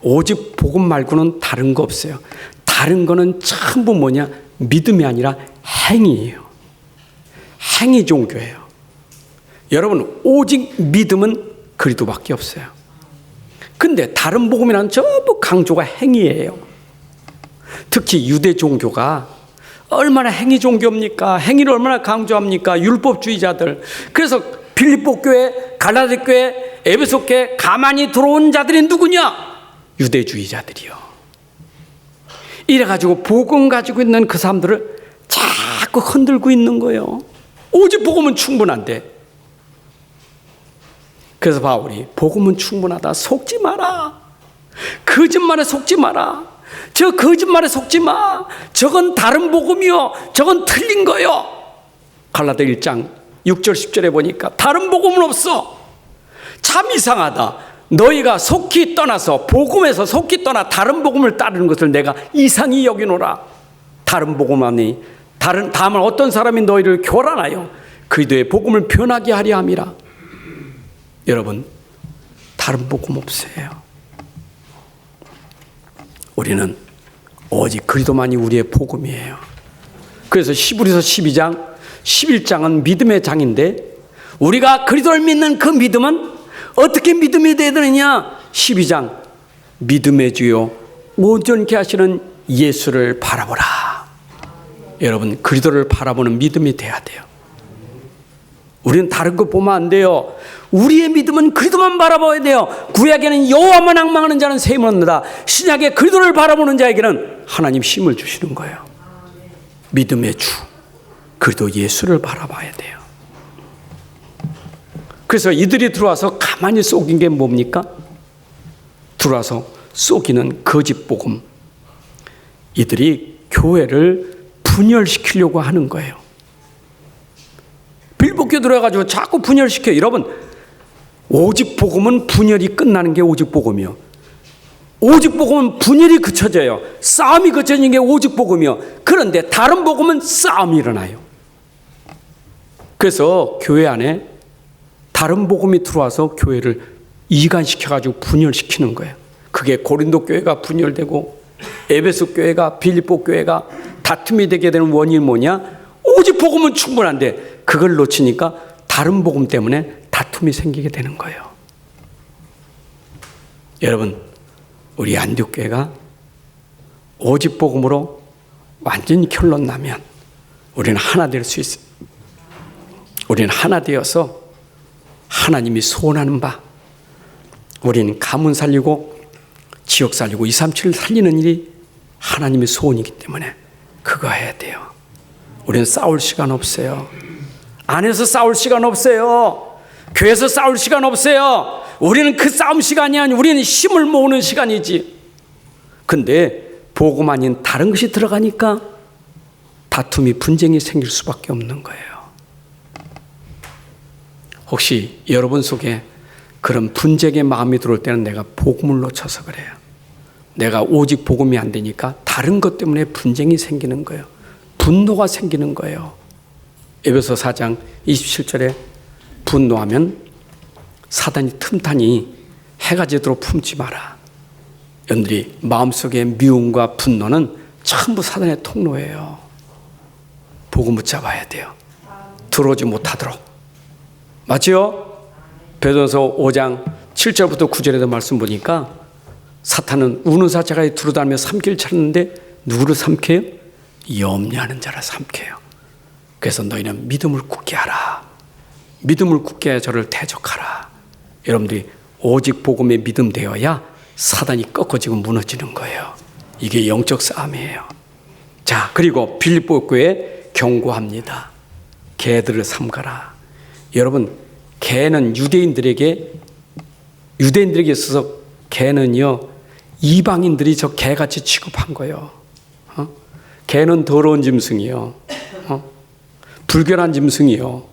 오직 복음 말고는 다른 거 없어요. 다른 거는 전부 뭐냐? 믿음이 아니라 행위예요. 행위 종교예요. 여러분, 오직 믿음은 그리스도밖에 없어요. 근데 다른 복음이란 전부 강조가 행위예요. 특히 유대 종교가 얼마나 행위 종교입니까? 행위를 얼마나 강조합니까? 율법주의자들. 그래서 빌립보 교회, 갈라디 교회, 에베소 교회 가만히 들어온 자들이 누구냐? 유대주의자들이요. 이래가지고 복음 가지고 있는 그 사람들을 자꾸 흔들고 있는 거예요. 오직 복음은 충분한데. 그래서 바울이 복음은 충분하다. 속지 마라. 거짓말에 속지 마라. 저 거짓말에 속지 마. 저건 다른 복음이요. 저건 틀린 거요. 갈라디아 1장 6절 10절에 보니까 다른 복음은 없어. 참 이상하다. 너희가 속히 떠나서 복음에서 속히 떠나 다른 복음을 따르는 것을 내가 이상히 여기노라. 다른 복음 아니 다만 어떤 사람이 너희를 교란하여 그리스도의 복음을 변하게 하려 함이라. 여러분, 다른 복음 없어요. 우리는 오직 그리스도만이 우리의 복음이에요. 그래서 히브리서 12장 11장은 믿음의 장인데 우리가 그리스도를 믿는 그 믿음은 어떻게 믿음이 되어야 되느냐? 12장 믿음의 주요 온전케 하시는 예수를 바라보라. 여러분, 그리스도를 바라보는 믿음이 돼야 돼요. 우리는 다른 거 보면 안 돼요. 우리의 믿음은 그리스도만 바라봐야 돼요. 구약에는 여호와만 앙망하는 자는 세임을 얻는다. 신약에 그리스도를 바라보는 자에게는 하나님 힘을 주시는 거예요. 믿음의 주 그리스도 예수를 바라봐야 돼요. 그래서 이들이 들어와서 가만히 속인 게 뭡니까? 들어와서 속이는 거짓 복음. 이들이 교회를 분열시키려고 하는 거예요. 빌립보교에 들어가지고 자꾸 분열시켜요. 여러분, 오직 복음은 분열이 끝나는 게 오직 복음이요. 오직 복음은 분열이 그쳐져요. 싸움이 그쳐지는 게 오직 복음이요. 그런데 다른 복음은 싸움이 일어나요. 그래서 교회 안에 다른 복음이 들어와서 교회를 이간시켜가지고 분열시키는 거예요. 그게 고린도 교회가 분열되고 에베소 교회가 빌립보 교회가 다툼이 되게 되는 원인이 뭐냐? 오직 복음은 충분한데 그걸 놓치니까 다른 복음 때문에 다툼이 생기게 되는 거예요. 여러분, 우리 안디옥교회가 오직 복음으로 완전히 결론 나면 우리는 하나 될 수 있어요. 우리는 하나 되어서 하나님이 소원하는 바, 우리는 가문 살리고 지역 살리고 237 살리는 일이 하나님의 소원이기 때문에 그거 해야 돼요. 우리는 싸울 시간 없어요. 안에서 싸울 시간 없어요. 교회에서 싸울 시간 없어요. 우리는 그 싸움 시간이 아니고 우리는 힘을 모으는 시간이지. 근데 복음 아닌 다른 것이 들어가니까 다툼이 분쟁이 생길 수밖에 없는 거예요. 혹시 여러분 속에 그런 분쟁의 마음이 들어올 때는 내가 복음을 놓쳐서 그래요. 내가 오직 복음이 안 되니까 다른 것 때문에 분쟁이 생기는 거예요. 분노가 생기는 거예요. 에베소 4장 27절에 분노하면 사단이 틈타니 해가 지도록 품지 마라. 여러분들이 마음속에 미움과 분노는 전부 사단의 통로예요. 복음 붙잡아야 돼요. 들어오지 못하도록. 맞죠? 베드로서 5장 7절부터 9절에도 말씀 보니까 사탄은 우는 사자가 두루다니며 삼킬 찾는데 누구를 삼켜요? 염려하는 자를 삼켜요. 그래서 너희는 믿음을 굳게 하라. 믿음을 굳게 하여 저를 대적하라. 여러분들이 오직 복음에 믿음 되어야 사단이 꺾어지고 무너지는 거예요. 이게 영적 싸움이에요. 자, 그리고 빌립보 교회에 경고합니다. 개들을 삼가라. 여러분, 개는 유대인들에게 있어서 개는요, 이방인들이 저 개같이 취급한 거예요. 개는 더러운 짐승이요. 불결한 짐승이요.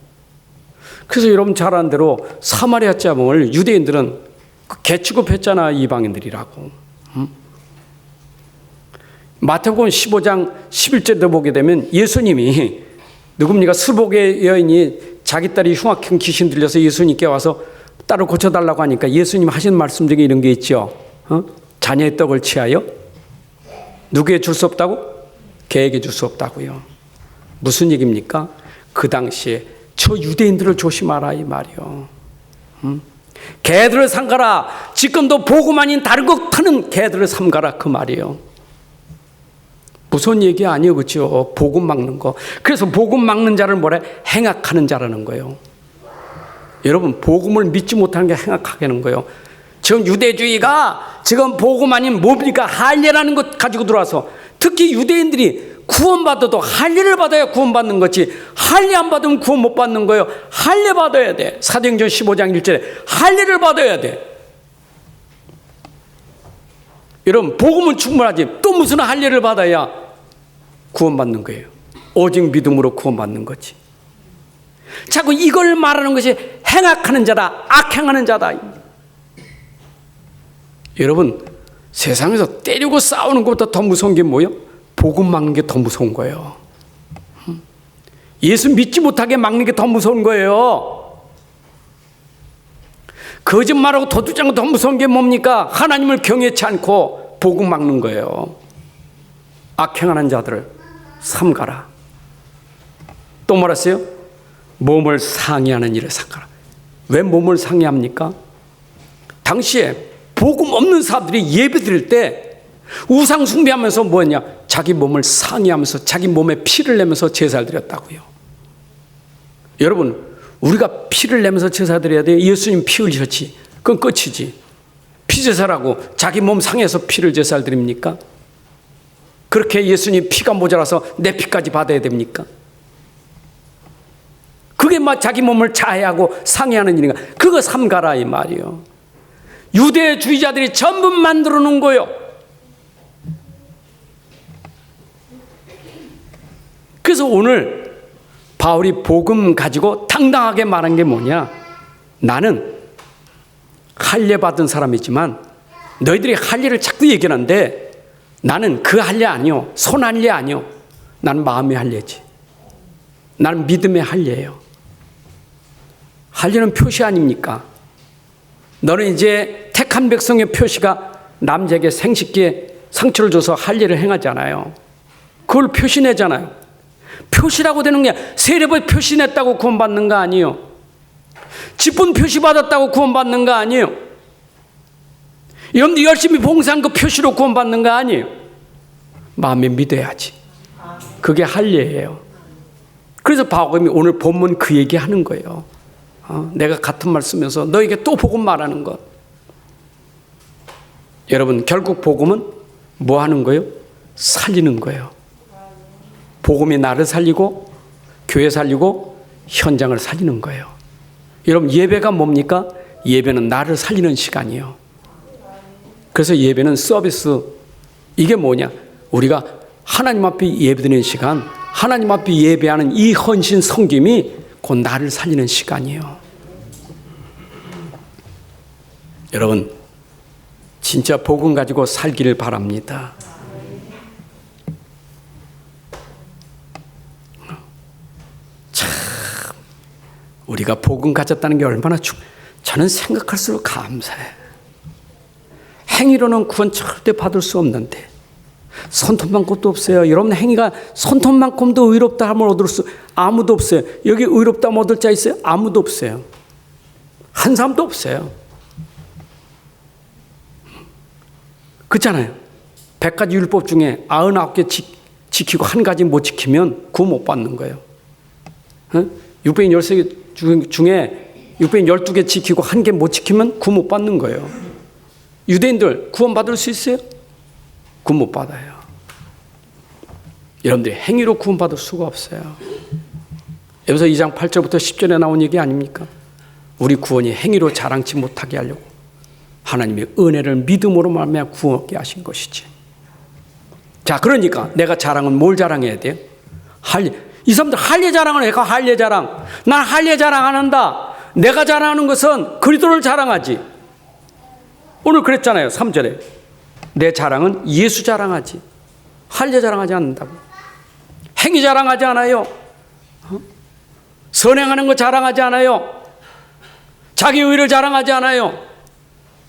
그래서 여러분 잘 아는 대로 사마리아 짬을 유대인들은 개 취급했잖아, 이방인들이라고. 마태복음 15장 11절도 보게 되면 예수님이 누굽니까? 스복의 여인이 자기 딸이 흉악한 귀신 들려서 예수님께 와서 딸을 고쳐달라고 하니까 예수님 하신 말씀 중에 이런 게 있죠. 자녀의 떡을 취하여 누구에게 줄 수 없다고? 개에게 줄 수 없다고요. 무슨 얘기입니까? 그 당시에 저 유대인들을 조심하라 이 말이요. 개들을 삼가라. 지금도 복음 아닌 다른 것 타는 개들을 삼가라 그 말이에요. 무서운 얘기 아니에요, 그렇죠? 복음 막는 거. 그래서 복음 막는 자를 뭐래? 행악하는 자라는 거예요. 여러분, 복음을 믿지 못하는 게 행악하게 하는 거예요. 지금 유대주의가 지금 복음 아닌 뭡니까? 할례라는 것 가지고 들어와서 특히 유대인들이 구원받아도 할례를 받아야 구원받는 거지, 할례 안 받으면 구원 못 받는 거예요. 할례 받아야 돼. 사도행전 15장 1절에 할례를 받아야 돼. 여러분, 복음은 충분하지 또 무슨 할례를 받아야 구원받는 거예요. 오직 믿음으로 구원받는 거지. 자꾸 이걸 말하는 것이 행악하는 자다, 악행하는 자다. 여러분, 세상에서 때리고 싸우는 것보다 더 무서운 게 뭐예요? 복음 막는 게 더 무서운 거예요. 예수 믿지 못하게 막는 게 더 무서운 거예요. 거짓말하고 도둑질하는 더 무서운 게 뭡니까? 하나님을 경외치 않고 복음 막는 거예요. 악행하는 자들을 삼가라. 또 뭐랬어요? 몸을 상해하는 일을 삼가라. 왜 몸을 상해합니까? 당시에 복음 없는 사람들이 예배 드릴 때 우상 숭배하면서 뭐냐? 자기 몸을 상해하면서 자기 몸에 피를 내면서 제사를 드렸다고요. 여러분, 우리가 피를 내면서 제사 드려야 돼요? 예수님 피 흘리셨지. 그건 끝이지. 피제사라고 자기 몸 상해서 피를 제사를 드립니까? 그렇게 예수님 피가 모자라서 내 피까지 받아야 됩니까? 그게 막 자기 몸을 자해하고 상해하는 일인가? 그거 삼가라 이 말이요. 유대주의자들이 전부 만들어 놓은 거예요. 그래서 오늘 바울이 복음 가지고 당당하게 말한 게 뭐냐? 나는 할례 받은 사람이지만 너희들이 할례를 자꾸 얘기하는데 나는 그 할례 아니요, 손 할례 아니요, 나는 마음의 할례지. 나는 믿음의 할례예요. 할례는 표시 아닙니까? 너는 이제 택한 백성의 표시가 남자에게 생식기에 상처를 줘서 할례를 행하잖아요. 그걸 표시내잖아요. 표시라고 되는 게 세례보에 표시냈다고 구원받는 거 아니에요. 직분 표시 받았다고 구원받는 거 아니에요. 여러분들 열심히 봉사한 그 표시로 구원받는 거 아니에요. 마음에 믿어야지. 그게 할례예요. 그래서 바울이 오늘 본문 그 얘기하는 거예요. 내가 같은 말 쓰면서 너에게 또 복음 말하는 것. 여러분, 결국 복음은 뭐 하는 거예요? 살리는 거예요. 복음이 나를 살리고 교회 살리고 현장을 살리는 거예요. 여러분, 예배가 뭡니까? 예배는 나를 살리는 시간이에요. 그래서 예배는 서비스. 이게 뭐냐? 우리가 하나님 앞에 예배드리는 시간, 하나님 앞에 예배하는 이 헌신 섬김이 곧 나를 살리는 시간이에요. 여러분, 진짜 복음 가지고 살기를 바랍니다. 참, 우리가 복음 가졌다는 게 얼마나 저는 생각할수록 감사해. 행위로는 구원 절대 받을 수 없는데 손톱만큼도 없어요. 여러분, 행위가 손톱만큼도 의롭다 하면 얻을 수 아무도 없어요. 여기 의롭다 하면 얻을 자 있어요? 아무도 없어요. 한 사람도 없어요. 그렇잖아요. 100가지 율법 중에 99개 지키고 한 가지 못 지키면 구원 못 받는 거예요. 613개 중에 612개 지키고 한 개 못 지키면 구원 못 받는 거예요. 유대인들 구원 받을 수 있어요? 구원 못 받아요. 여러분들이 행위로 구원 받을 수가 없어요. 여기서 2장 8절부터 10절에 나온 얘기 아닙니까? 우리 구원이 행위로 자랑치 못하게 하려고 하나님의 은혜를 믿음으로 말미암아 구원하게 하신 것이지. 자, 그러니까 내가 자랑은 뭘 자랑해야 돼요? 할례. 이 사람들 할례 자랑을 해가 할례 자랑. 난 할례 자랑 안 한다. 내가 자랑하는 것은 그리스도를 자랑하지. 오늘 그랬잖아요. 3절에. 내 자랑은 예수 자랑하지. 할례 자랑하지 않는다고. 행위 자랑하지 않아요. 선행하는 거 자랑하지 않아요. 자기 의를 자랑하지 않아요.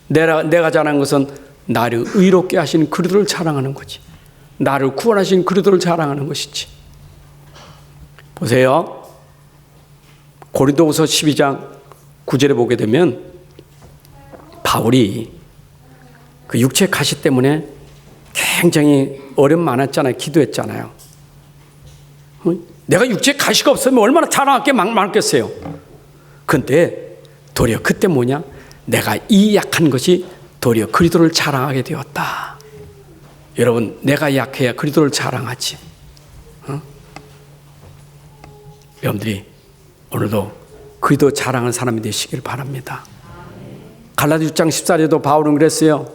내가 자랑한 것은 나를 의롭게 하신 그리스도를 자랑하는 거지. 나를 구원하신 그리스도를 자랑하는 것이지. 보세요. 고린도후서 12장 9절에 보게 되면 바울이 그 육체 가시 때문에 굉장히 어려움 많았잖아요. 기도했잖아요. 내가 육체 가시가 없으면 얼마나 자랑할 게 많겠어요. 그런데 도리어 그때 뭐냐? 내가 이 약한 것이 도리어 그리스도를 자랑하게 되었다. 여러분, 내가 약해야 그리스도를 자랑하지. 여러분들이 오늘도 그리스도 자랑하는 사람이 되시길 바랍니다. 갈라디아 6장 14절에도 바울은 그랬어요.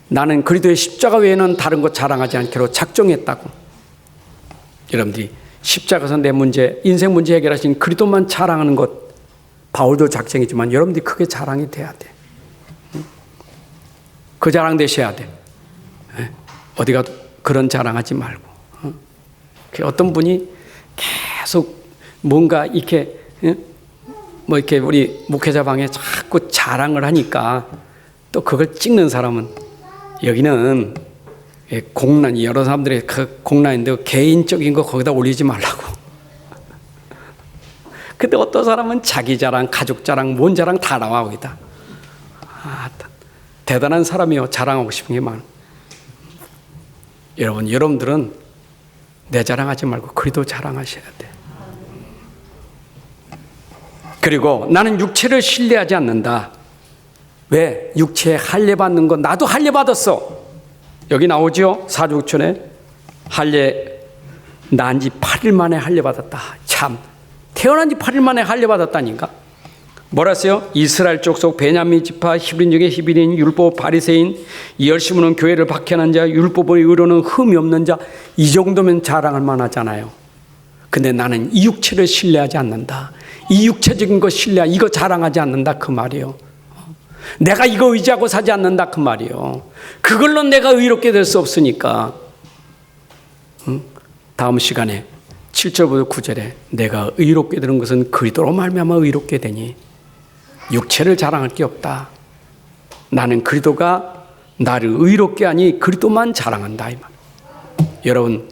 나는 그리스도의 십자가 외에는 다른 것 자랑하지 않기로 작정했다고. 여러분들이 십자가에서 내 문제, 인생 문제 해결하신 그리스도만 자랑하는 것, 바울도 작정이지만 여러분들이 크게 자랑이 돼야 돼. 그 자랑 되셔야 돼. 어디 가도 그런 자랑하지 말고. 어떤 분이 계속 뭔가 이렇게 뭐 이렇게 우리 목회자 방에 자꾸 자랑을 하니까 또 그걸 찍는 사람은 여기는 공란, 여러 사람들의 그 공란인데 개인적인 거 거기다 올리지 말라고. 근데 어떤 사람은 자기 자랑, 가족 자랑, 뭔 자랑 다 나와 거기다. 대단한 사람이요. 자랑하고 싶은 게 많아. 여러분들은 내 자랑하지 말고 그리스도 자랑하셔야 돼. 그리고 나는 육체를 신뢰하지 않는다. 왜? 육체에 할례 받는 거 나도 할례 받았어. 여기 나오죠? 사도행전에 할례 난 지 8일 만에 할례 받았다. 참, 태어난 지 8일 만에 할례 받았다니까. 뭐라어요? 이스라엘 족속 베냐민 지파 히브리인 중에 히브리인 율법 바리새인 열심으로는 교회를 박해하는 자 율법의 의로는 흠이 없는 자, 이 정도면 자랑할 만하잖아요. 근데 나는 이 육체를 신뢰하지 않는다. 이 육체적인 거 신뢰, 이거 자랑하지 않는다 그 말이에요. 내가 이거 의지하고 사지 않는다 그 말이에요. 그걸로 내가 의롭게 될 수 없으니까. 다음 시간에 7절부터 9절에 내가 의롭게 되는 것은 그리스도로 말미암아 의롭게 되니 육체를 자랑할 게 없다. 나는 그리스도가 나를 의롭게 하니 그리스도만 자랑한다 이 말. 여러분,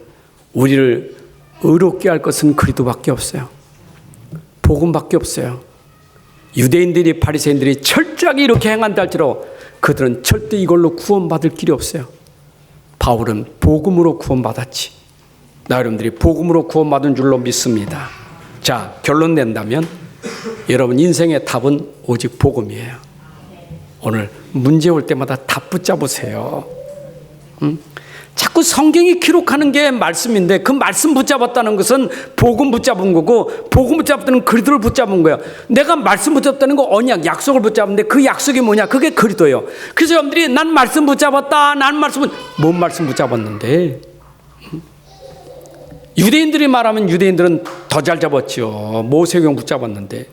우리를 의롭게 할 것은 그리스도밖에 없어요. 복음밖에 없어요. 유대인들이 바리새인들이 철저하게 이렇게 행한다 할지라도 그들은 절대 이걸로 구원받을 길이 없어요. 바울은 복음으로 구원받았지. 나 여러분들이 복음으로 구원받은 줄로 믿습니다. 자, 결론 낸다면 여러분 인생의 답은 오직 복음이에요. 오늘 문제 올 때마다 답 붙잡으세요. 자꾸 성경이 기록하는 게 말씀인데 그 말씀 붙잡았다는 것은 복음 붙잡은 거고, 복음 붙잡았다는 그리스도를 붙잡은 거야. 내가 말씀 붙잡았다는 거 언약, 약속을 붙잡는데 그 약속이 뭐냐? 그게 그리스도예요. 그래서 여러분들이 난 말씀 붙잡았다. 난 말씀은 뭔 말씀 붙잡았는데? 유대인들이 말하면 유대인들은 더 잘 잡았죠. 모세경 붙잡았는데.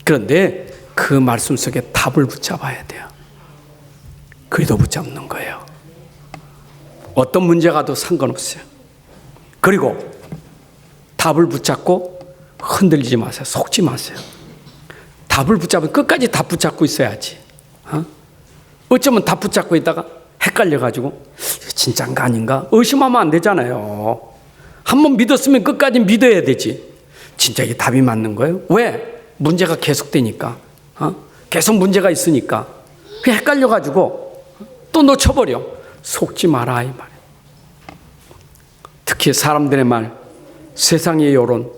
그런데 그 말씀 속에 답을 붙잡아야 돼요. 그리스도 붙잡는 거예요. 어떤 문제가 도 상관없어요. 그리고 답을 붙잡고 흔들리지 마세요. 속지 마세요. 답을 붙잡으면 끝까지 답 붙잡고 있어야지. 어쩌면 답 붙잡고 있다가 헷갈려가지고 진짜인가 아닌가 의심하면 안 되잖아요. 한번 믿었으면 끝까지 믿어야 되지. 진짜 이게 답이 맞는 거예요? 왜? 문제가 계속되니까. 계속 문제가 있으니까. 헷갈려가지고 또 놓쳐버려. 속지 마라 이 말이에요. 특히 사람들의 말, 세상의 여론,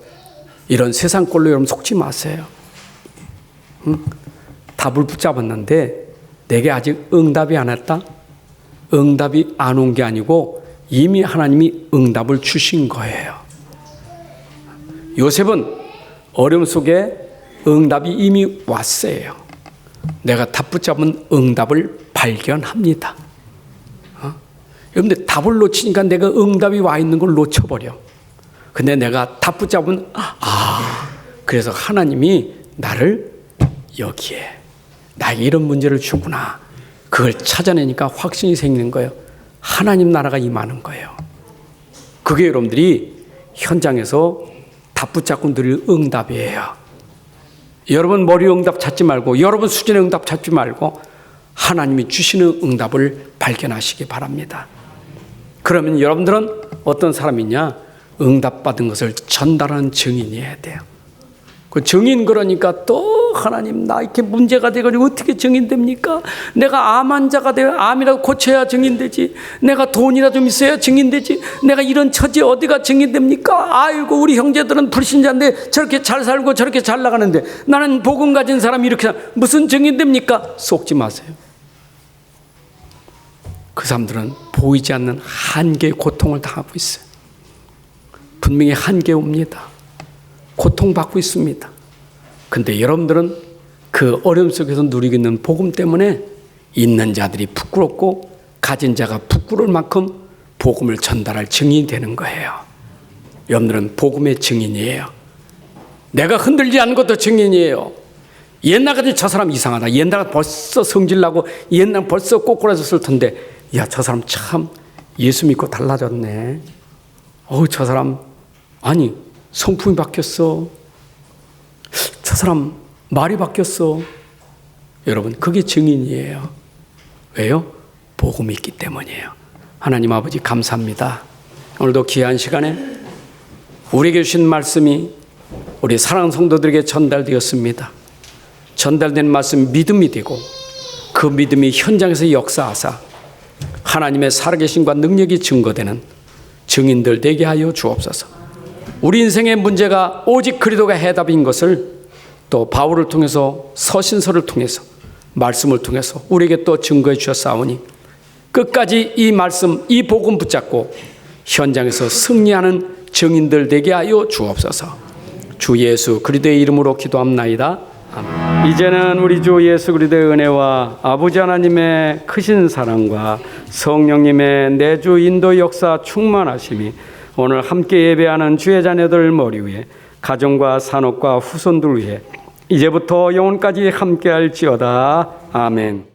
이런 세상 꼴로 여러분 속지 마세요. 답을 붙잡았는데 내게 아직 응답이 안 왔다? 응답이 안 온 게 아니고 이미 하나님이 응답을 주신 거예요. 요셉은 어려움 속에 응답이 이미 왔어요. 내가 답 붙잡은 응답을 발견합니다. 여러분들 답을 놓치니까 내가 응답이 와 있는 걸 놓쳐버려. 근데 내가 답 붙잡은 그래서 하나님이 나를 여기에 나에게 이런 문제를 주구나. 그걸 찾아내니까 확신이 생기는 거예요. 하나님 나라가 임하는 거예요. 그게 여러분들이 현장에서 답 붙잡고 누릴 응답이에요. 여러분 머리 응답 찾지 말고, 여러분 수준의 응답 찾지 말고 하나님이 주시는 응답을 발견하시기 바랍니다. 그러면 여러분들은 어떤 사람이냐? 응답받은 것을 전달하는 증인이어야 돼요. 그 증인, 그러니까 또 하나님 나 이렇게 문제가 되거든요. 어떻게 증인됩니까? 내가 암 환자가 되어 암이라도 고쳐야 증인되지. 내가 돈이라 좀 있어야 증인되지. 내가 이런 처지에 어디가 증인됩니까? 아이고 우리 형제들은 불신자인데 저렇게 잘 살고 저렇게 잘 나가는데 나는 복음 가진 사람이 이렇게 무슨 증인됩니까? 속지 마세요. 그 사람들은 보이지 않는 한계의 고통을 당하고 있어요. 분명히 한계 옵니다. 고통받고 있습니다. 근데 여러분들은 그 어려움 속에서 누리고 있는 복음 때문에 있는 자들이 부끄럽고 가진 자가 부끄러울 만큼 복음을 전달할 증인이 되는 거예요. 여러분들은 복음의 증인이에요. 내가 흔들지 않은 것도 증인이에요. 옛날까지 저 사람 이상하다. 옛날에 벌써 성질나고 옛날 벌써 꼬꾸라졌을 텐데 야, 저 사람 참 예수 믿고 달라졌네. 저 사람 아니 성품이 바뀌었어. 저 사람 말이 바뀌었어. 여러분 그게 증인이에요. 왜요? 복음이 있기 때문이에요. 하나님 아버지 감사합니다. 오늘도 귀한 시간에 우리에게 주신 말씀이 우리 사랑하는 성도들에게 전달되었습니다. 전달된 말씀 믿음이 되고 그 믿음이 현장에서 역사하사 하나님의 살아계심과 능력이 증거되는 증인들 되게 하여 주옵소서. 우리 인생의 문제가 오직 그리스도가 해답인 것을 또 바울을 통해서 서신서를 통해서 말씀을 통해서 우리에게 또 증거해 주셨사오니 끝까지 이 말씀, 이 복음 붙잡고 현장에서 승리하는 증인들 되게 하여 주옵소서. 주 예수 그리스도의 이름으로 기도합나이다. 아멘. 이제는 우리 주 예수 그리스도의 은혜와 아버지 하나님의 크신 사랑과 성령님의 내주 인도 역사 충만하심이 오늘 함께 예배하는 주의 자녀들 머리 위에 가정과 산업과 후손들 위해 이제부터 영원까지 함께할지어다. 아멘.